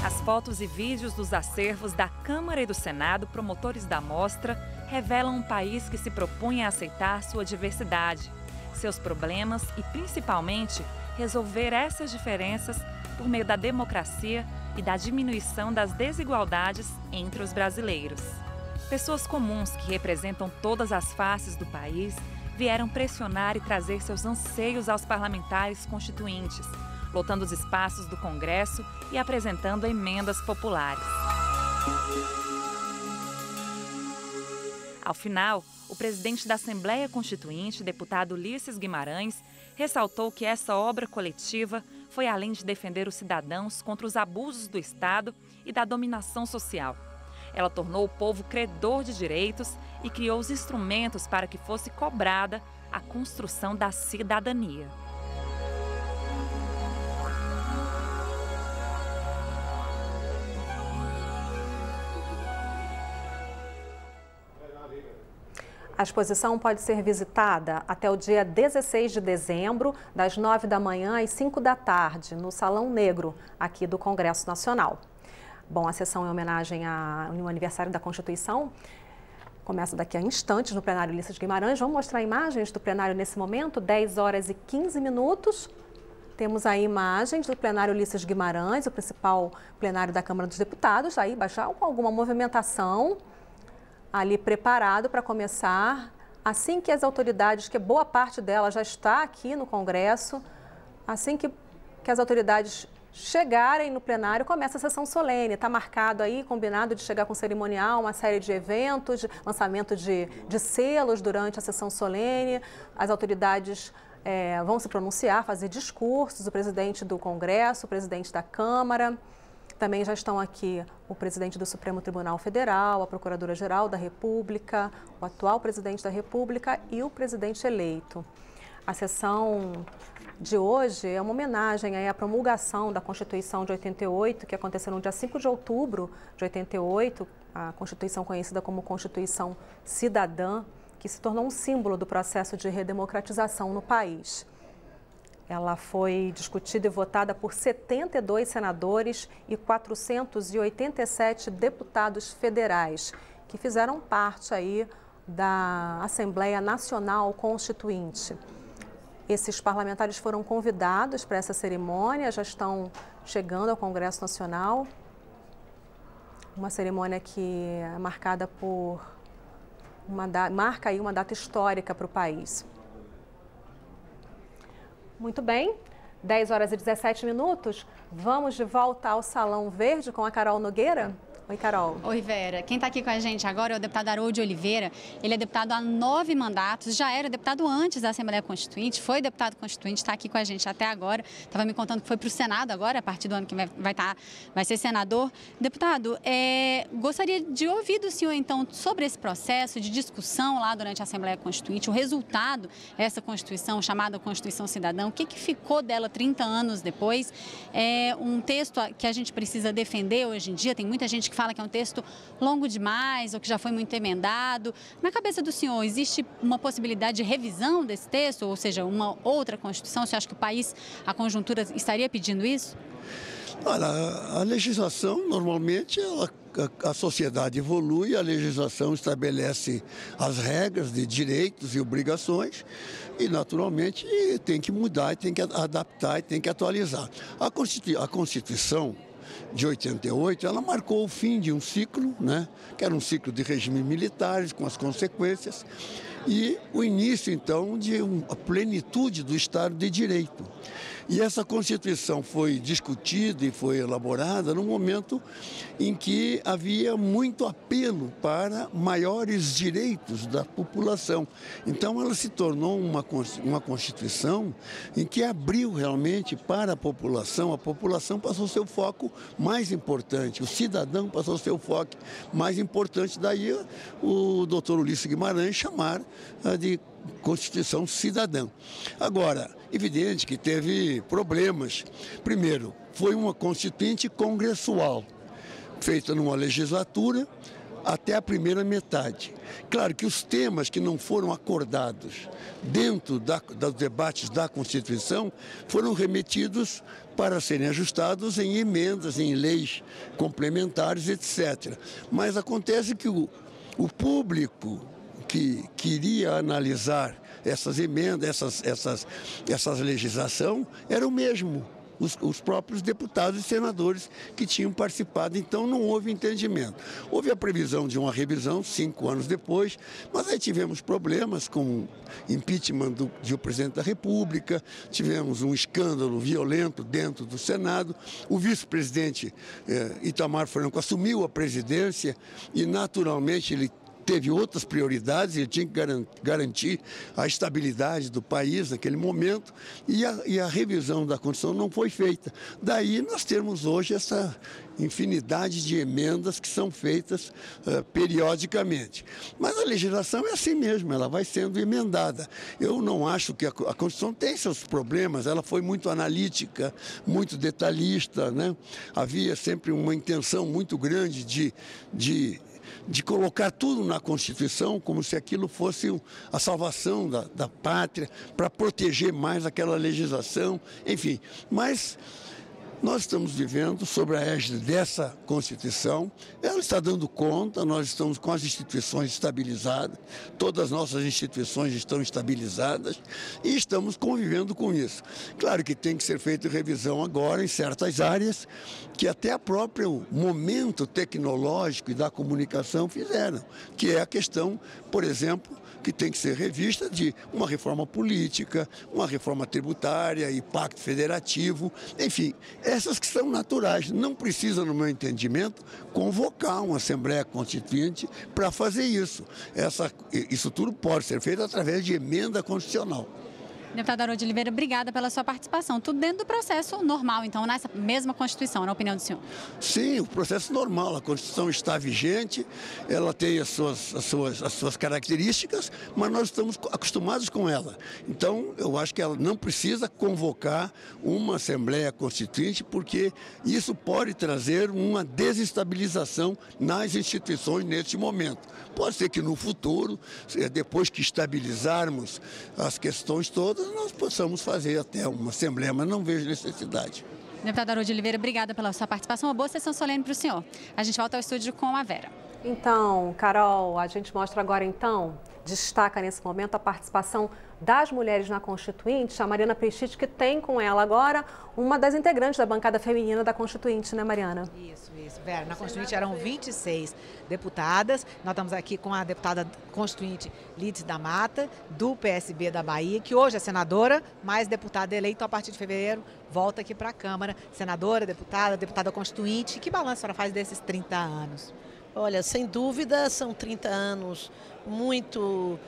As fotos e vídeos dos acervos da Câmara e do Senado, promotores da mostra, revelam um país que se propunha a aceitar sua diversidade, seus problemas e, principalmente, resolver essas diferenças por meio da democracia e da diminuição das desigualdades entre os brasileiros. Pessoas comuns que representam todas as faces do país vieram pressionar e trazer seus anseios aos parlamentares constituintes, lotando os espaços do Congresso e apresentando emendas populares. Ao final, o presidente da Assembleia Constituinte, deputado Ulisses Guimarães, ressaltou que essa obra coletiva foi além de defender os cidadãos contra os abusos do Estado e da dominação social. Ela tornou o povo credor de direitos e criou os instrumentos para que fosse cobrada a construção da cidadania. A exposição pode ser visitada até o dia 16 de dezembro, das 9 da manhã às 5 da tarde, no Salão Negro, aqui do Congresso Nacional. Bom, a sessão em homenagem ao aniversário da Constituição começa daqui a instantes no plenário Ulisses Guimarães. Vamos mostrar imagens do plenário nesse momento, 10 horas e 15 minutos. Temos aí imagens do plenário Ulisses Guimarães, o principal plenário da Câmara dos Deputados, aí já com alguma movimentação ali preparado para começar. Assim que as autoridades, que boa parte delas já está aqui no Congresso, assim que as autoridades chegarem no plenário, começa a sessão solene. Está marcado aí, combinado de chegar com cerimonial, uma série de eventos, lançamento de selos durante a sessão solene. As autoridades vão se pronunciar, fazer discursos, o presidente do Congresso, o presidente da Câmara. Também já estão aqui o presidente do Supremo Tribunal Federal, a Procuradora-Geral da República, o atual presidente da República e o presidente eleito. A sessão de hoje é uma homenagem à promulgação da Constituição de 88, que aconteceu no dia 5 de outubro de 88, a Constituição conhecida como Constituição Cidadã, que se tornou um símbolo do processo de redemocratização no país. Ela foi discutida e votada por 72 senadores e 487 deputados federais, que fizeram parte aí da Assembleia Nacional Constituinte. Esses parlamentares foram convidados para essa cerimônia, já estão chegando ao Congresso Nacional. Uma cerimônia que é marcada por marca aí uma data histórica para o país. Muito bem, 10 horas e 17 minutos. Vamos de volta ao Salão Verde com a Carol Nogueira. Oi, Carol. Oi, Vera. Quem está aqui com a gente agora é o deputado Haroldo Oliveira. Ele é deputado há 9 mandatos, já era deputado antes da Assembleia Constituinte, foi deputado constituinte, está aqui com a gente até agora. Estava me contando que foi para o Senado agora, a partir do ano que vai ser senador. Deputado, gostaria de ouvir do senhor, então, sobre esse processo de discussão lá durante a Assembleia Constituinte, o resultado dessa Constituição, chamada Constituição Cidadã, o que ficou dela 30 anos depois? É um texto que a gente precisa defender hoje em dia, tem muita gente que fala que é um texto longo demais ou que já foi muito emendado. Na cabeça do senhor, existe uma possibilidade de revisão desse texto, ou seja, uma outra Constituição? Você acha que o país, a conjuntura, estaria pedindo isso? Olha, a legislação, normalmente, a sociedade evolui, a legislação estabelece as regras de direitos e obrigações e, naturalmente, tem que mudar, tem que adaptar e tem que atualizar. A Constituição de 88, ela marcou o fim de um ciclo, né, que era um ciclo de regime militares, com as consequências, e o início, então, de uma plenitude do Estado de Direito. E essa Constituição foi discutida e foi elaborada num momento em que havia muito apelo para maiores direitos da população. Então, ela se tornou uma Constituição em que abriu realmente para a população passou a ser o foco mais importante, o cidadão passou a ser o foco mais importante. Daí o doutor Ulisses Guimarães chamar de Constituição Cidadã. Agora, evidente que teve problemas. Primeiro, foi uma constituinte congressual, feita numa legislatura até a primeira metade. Claro que os temas que não foram acordados dentro dos debates da Constituição foram remetidos para serem ajustados em emendas, em leis complementares, etc. Mas acontece que o público que queria analisar essas emendas, essas legislação, era o mesmo. Os próprios deputados e senadores que tinham participado, então não houve entendimento. Houve a previsão de uma revisão 5 anos depois, mas aí tivemos problemas com impeachment do presidente da República, tivemos um escândalo violento dentro do Senado, o vice-presidente Itamar Franco assumiu a presidência e naturalmente ele teve outras prioridades, ele tinha que garantir a estabilidade do país naquele momento e a revisão da Constituição não foi feita. Daí nós temos hoje essa infinidade de emendas que são feitas periodicamente. Mas a legislação é assim mesmo, ela vai sendo emendada. Eu não acho que a Constituição tem seus problemas, ela foi muito analítica, muito detalhista, né? Havia sempre uma intenção muito grande de colocar tudo na Constituição como se aquilo fosse a salvação da pátria, para proteger mais aquela legislação, enfim. Mas nós estamos vivendo sob a égide dessa Constituição, ela está dando conta, nós estamos com as instituições estabilizadas, todas as nossas instituições estão estabilizadas e estamos convivendo com isso. Claro que tem que ser feita revisão agora em certas áreas que até o próprio momento tecnológico e da comunicação fizeram, que é a questão, por exemplo, que tem que ser revista de uma reforma política, uma reforma tributária e pacto federativo, enfim, essas que são naturais. Não precisa, no meu entendimento, convocar uma Assembleia Constituinte para fazer isso. Isso tudo pode ser feito através de emenda constitucional. Deputada Haroldo de Oliveira, obrigada pela sua participação. Tudo dentro do processo normal, então, nessa mesma Constituição, na opinião do senhor? Sim, o processo normal. A Constituição está vigente, ela tem as suas características, mas nós estamos acostumados com ela. Então, eu acho que ela não precisa convocar uma Assembleia Constituinte, porque isso pode trazer uma desestabilização nas instituições neste momento. Pode ser que no futuro, depois que estabilizarmos as questões todas, nós possamos fazer até uma Assembleia, mas não vejo necessidade. Deputada Haroldo de Oliveira, obrigada pela sua participação. Uma boa sessão solene para o senhor. A gente volta ao estúdio com a Vera. Então, Carol, a gente mostra agora, então, destaca nesse momento a participação das mulheres na Constituinte, a Mariana Prestiti, que tem com ela agora uma das integrantes da bancada feminina da Constituinte, né, Mariana? Isso, Vera. Na Constituinte eram 26 deputadas. Nós estamos aqui com a deputada Constituinte Lídice da Mata, do PSB da Bahia, que hoje é senadora, mas deputada eleita a partir de fevereiro, volta aqui para a Câmara. Senadora, deputada Constituinte. Que balanço a senhora faz desses 30 anos? Olha, sem dúvida, são 30 anos muito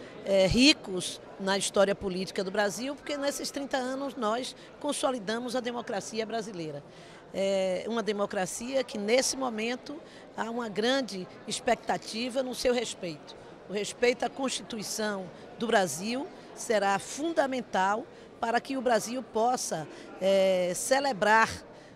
ricos na história política do Brasil, porque nesses 30 anos nós consolidamos a democracia brasileira. É uma democracia que, nesse momento, há uma grande expectativa no seu respeito. O respeito à Constituição do Brasil será fundamental para que o Brasil possa celebrar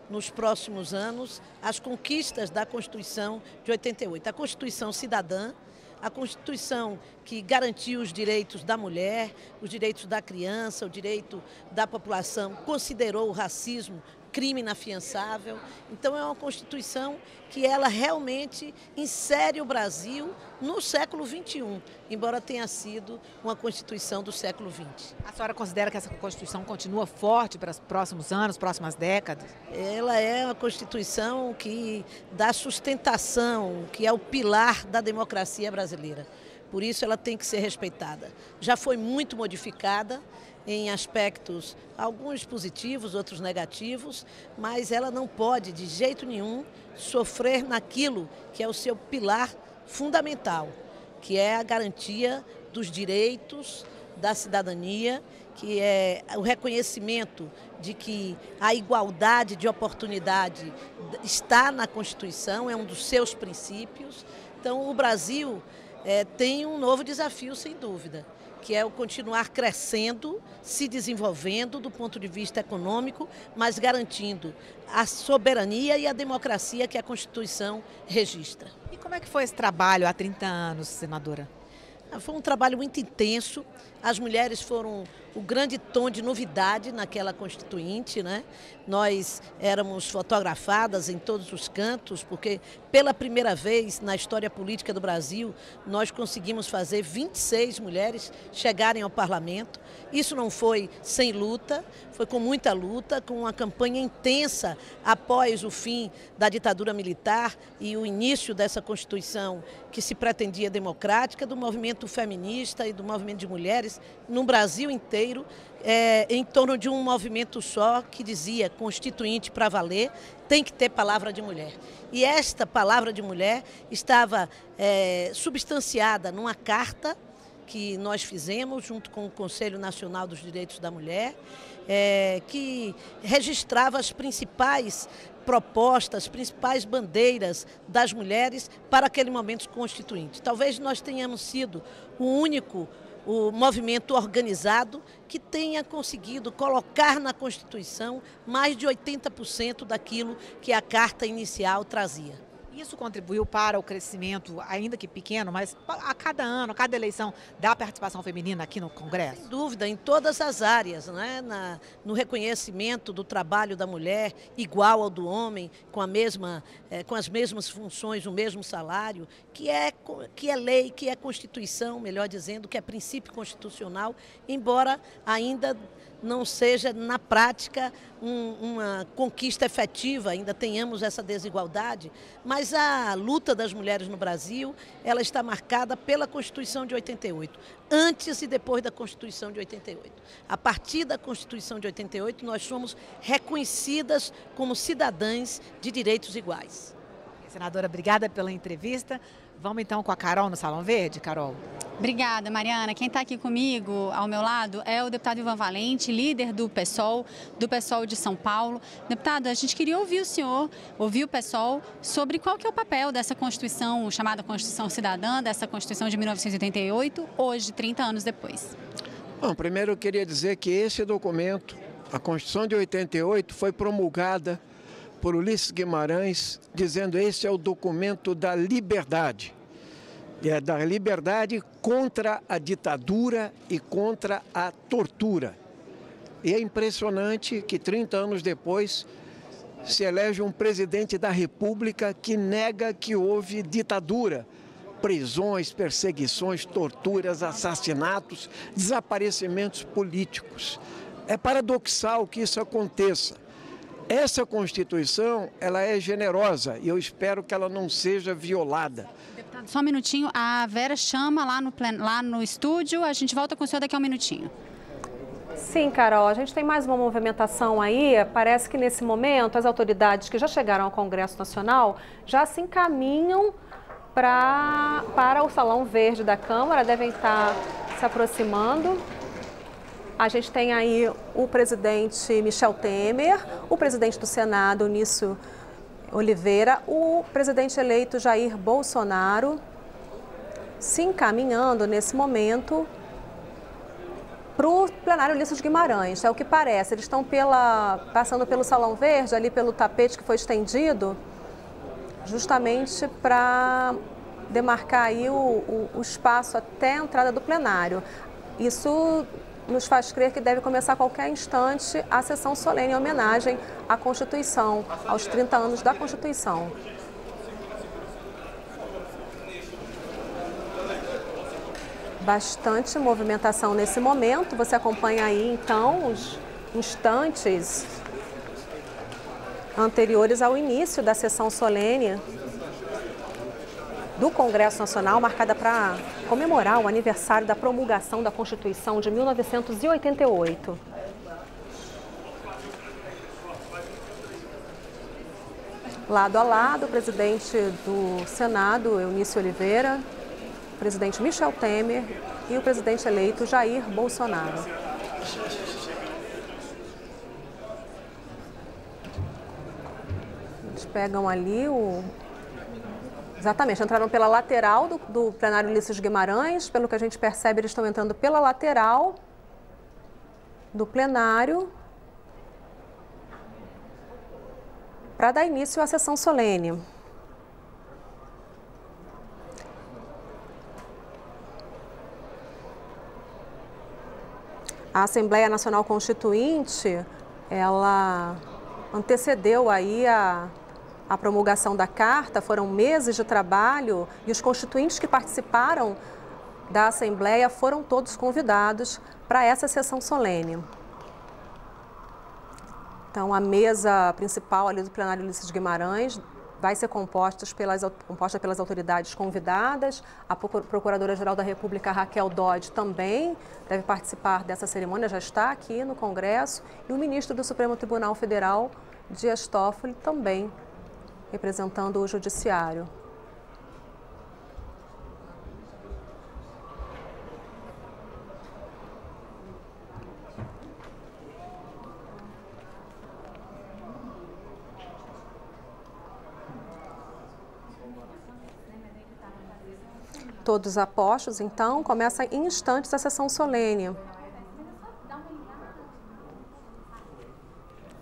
nos próximos anos as conquistas da Constituição de 88. A Constituição cidadã, a Constituição que garantiu os direitos da mulher, os direitos da criança, o direito da população, considerou o racismo crime inafiançável. Então é uma Constituição que ela realmente insere o Brasil no século XXI, embora tenha sido uma Constituição do século XX. A senhora considera que essa Constituição continua forte para os próximos anos, próximas décadas? Ela é uma Constituição que dá sustentação, que é o pilar da democracia brasileira. Por isso ela tem que ser respeitada. Já foi muito modificada em aspectos, alguns positivos, outros negativos, mas ela não pode, de jeito nenhum, sofrer naquilo que é o seu pilar fundamental, que é a garantia dos direitos da cidadania, que é o reconhecimento de que a igualdade de oportunidade está na Constituição, é um dos seus princípios. Então, o Brasil tem um novo desafio, sem dúvida, que é o continuar crescendo, se desenvolvendo do ponto de vista econômico, mas garantindo a soberania e a democracia que a Constituição registra. E como é que foi esse trabalho há 30 anos, senadora? Foi um trabalho muito intenso. As mulheres foram o grande tom de novidade naquela Constituinte, né? Nós éramos fotografadas em todos os cantos, porque pela primeira vez na história política do Brasil, nós conseguimos fazer 26 mulheres chegarem ao parlamento. Isso não foi sem luta, foi com muita luta, com uma campanha intensa após o fim da ditadura militar e o início dessa Constituição que se pretendia democrática, do movimento feminista e do movimento de mulheres no Brasil inteiro, em torno de um movimento só que dizia Constituinte para valer, tem que ter palavra de mulher. E esta palavra de mulher estava substanciada numa carta que nós fizemos junto com o Conselho Nacional dos Direitos da Mulher, que registrava as principais propostas, as principais bandeiras das mulheres para aquele momento constituinte. Talvez nós tenhamos sido o movimento organizado que tenha conseguido colocar na Constituição mais de 80% daquilo que a Carta Inicial trazia. Isso contribuiu para o crescimento, ainda que pequeno, mas a cada ano, a cada eleição, da participação feminina aqui no Congresso? Sem dúvida, em todas as áreas, né? No reconhecimento do trabalho da mulher igual ao do homem, com as mesmas funções, o mesmo salário, que é lei, que é Constituição, melhor dizendo, que é princípio constitucional, embora ainda não seja, na prática, uma conquista efetiva, ainda tenhamos essa desigualdade, mas a luta das mulheres no Brasil, ela está marcada pela Constituição de 88, antes e depois da Constituição de 88. A partir da Constituição de 88, nós somos reconhecidas como cidadãs de direitos iguais. Senadora, obrigada pela entrevista. Vamos então com a Carol no Salão Verde, Carol? Obrigada, Mariana. Quem está aqui comigo, ao meu lado, é o deputado Ivan Valente, líder do PSOL de São Paulo. Deputado, a gente queria ouvir o senhor, ouvir o PSOL, sobre qual que é o papel dessa Constituição, chamada Constituição Cidadã, dessa Constituição de 1988, hoje, 30 anos depois. Bom, primeiro eu queria dizer que esse documento, a Constituição de 88, foi promulgada por Ulisses Guimarães, dizendo que esse é o documento da liberdade. É da liberdade contra a ditadura e contra a tortura. E é impressionante que 30 anos depois se elege um presidente da República que nega que houve ditadura. Prisões, perseguições, torturas, assassinatos, desaparecimentos políticos. É paradoxal que isso aconteça. Essa Constituição, ela é generosa e eu espero que ela não seja violada. Deputado, só um minutinho, a Vera chama lá no estúdio, a gente volta com o senhor daqui a um minutinho. Sim, Carol, a gente tem mais uma movimentação aí. Parece que nesse momento as autoridades que já chegaram ao Congresso Nacional já se encaminham para o Salão Verde da Câmara, devem estar se aproximando. A gente tem aí o presidente Michel Temer, o presidente do Senado, Eunício Oliveira, o presidente eleito Jair Bolsonaro, se encaminhando nesse momento para o plenário Ulisses Guimarães. É o que parece, eles estão passando pelo Salão Verde, ali pelo tapete que foi estendido, justamente para demarcar aí o espaço até a entrada do plenário. Isso nos faz crer que deve começar a qualquer instante a sessão solene em homenagem à Constituição, aos 30 anos da Constituição. Bastante movimentação nesse momento. Você acompanha aí, então, os instantes anteriores ao início da sessão solene do Congresso Nacional, marcada para comemorar o aniversário da promulgação da Constituição de 1988. Lado a lado, o presidente do Senado, Eunício Oliveira, o presidente Michel Temer e o presidente eleito Jair Bolsonaro. Eles pegam ali Exatamente, entraram pela lateral do plenário Ulisses Guimarães. Pelo que a gente percebe, eles estão entrando pela lateral do plenário para dar início à sessão solene. A Assembleia Nacional Constituinte, ela antecedeu aí a promulgação da Carta, foram meses de trabalho e os constituintes que participaram da Assembleia foram todos convidados para essa sessão solene. Então, a mesa principal ali do plenário Ulisses Guimarães vai ser composta pelas autoridades convidadas. A Procuradora-Geral da República, Raquel Dodge, também deve participar dessa cerimônia, já está aqui no Congresso. E o ministro do Supremo Tribunal Federal, Dias Toffoli, também representando o Judiciário. Todos apostos, então, começa em instantes a sessão solene.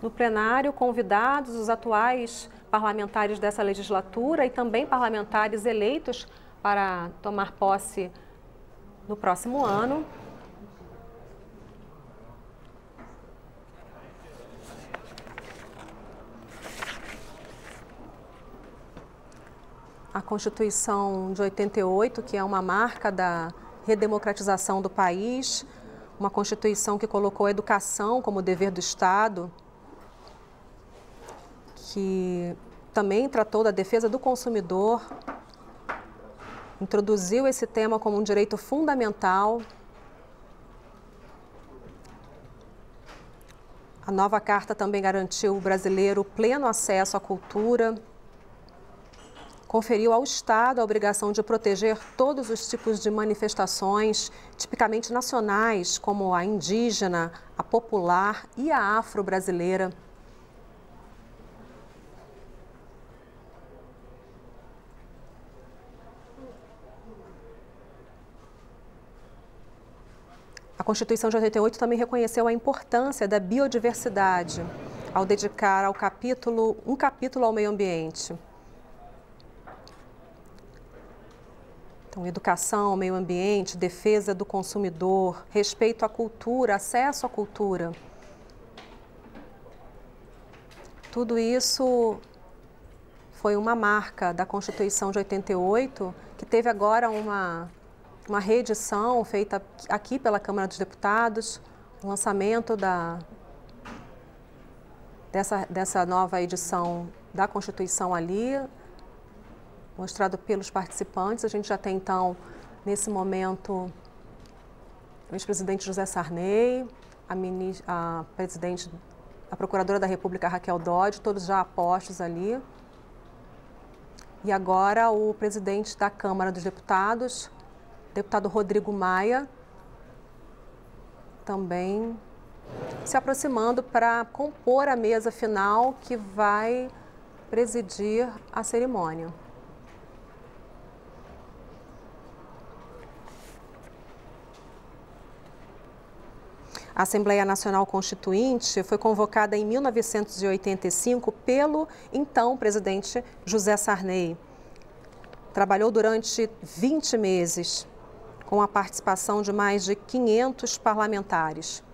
No plenário, convidados os atuais parlamentares dessa legislatura e também parlamentares eleitos para tomar posse no próximo ano. A Constituição de 88, que é uma marca da redemocratização do país, uma Constituição que colocou a educação como dever do Estado, que também tratou da defesa do consumidor, introduziu esse tema como um direito fundamental. A nova Carta também garantiu ao brasileiro pleno acesso à cultura, conferiu ao Estado a obrigação de proteger todos os tipos de manifestações tipicamente nacionais, como a indígena, a popular e a afro-brasileira. A Constituição de 88 também reconheceu a importância da biodiversidade, ao dedicar um capítulo ao meio ambiente. Então, educação, meio ambiente, defesa do consumidor, respeito à cultura, acesso à cultura. Tudo isso foi uma marca da Constituição de 88, que teve agora uma reedição feita aqui pela Câmara dos Deputados, o lançamento dessa nova edição da Constituição ali, mostrado pelos participantes. A gente já tem, então, nesse momento, o ex-presidente José Sarney, a Procuradora da República Raquel Dodge, todos já apostos ali. E agora o presidente da Câmara dos Deputados, deputado Rodrigo Maia, também se aproximando para compor a mesa final que vai presidir a cerimônia. A Assembleia Nacional Constituinte foi convocada em 1985 pelo então presidente José Sarney. Trabalhou durante 20 meses, com a participação de mais de 500 parlamentares.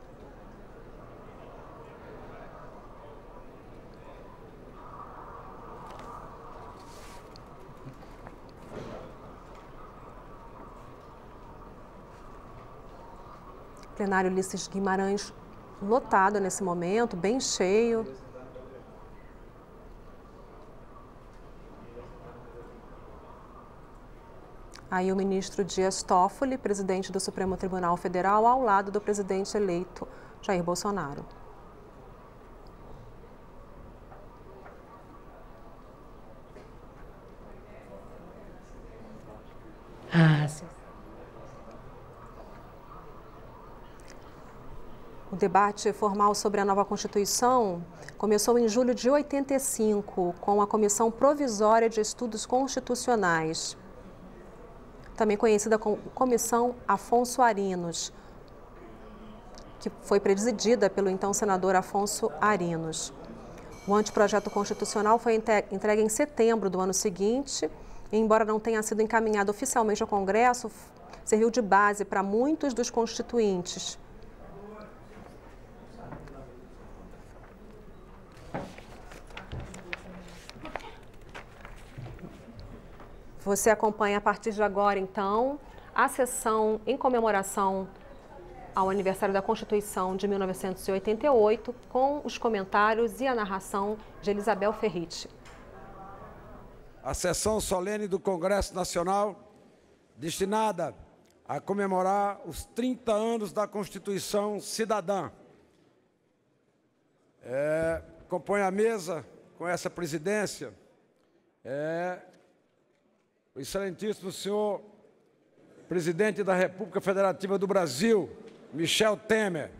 Plenário Ulisses Guimarães lotado nesse momento, bem cheio. Aí o ministro Dias Toffoli, presidente do Supremo Tribunal Federal, ao lado do presidente eleito Jair Bolsonaro. O debate formal sobre a nova Constituição começou em julho de 85, com a Comissão Provisória de Estudos Constitucionais, também conhecida como Comissão Afonso Arinos, que foi presidida pelo então senador Afonso Arinos. O anteprojeto constitucional foi entregue em setembro do ano seguinte e, embora não tenha sido encaminhado oficialmente ao Congresso, serviu de base para muitos dos constituintes. Você acompanha a partir de agora, então, a sessão em comemoração ao aniversário da Constituição de 1988, com os comentários e a narração de Elisabel Ferritti. A sessão solene do Congresso Nacional, destinada a comemorar os 30 anos da Constituição Cidadã. Compõe a mesa com essa presidência o excelentíssimo senhor presidente da República Federativa do Brasil, Michel Temer,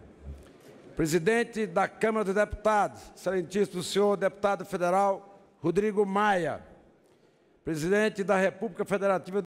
presidente da Câmara dos Deputados, excelentíssimo senhor deputado federal Rodrigo Maia, presidente da República Federativa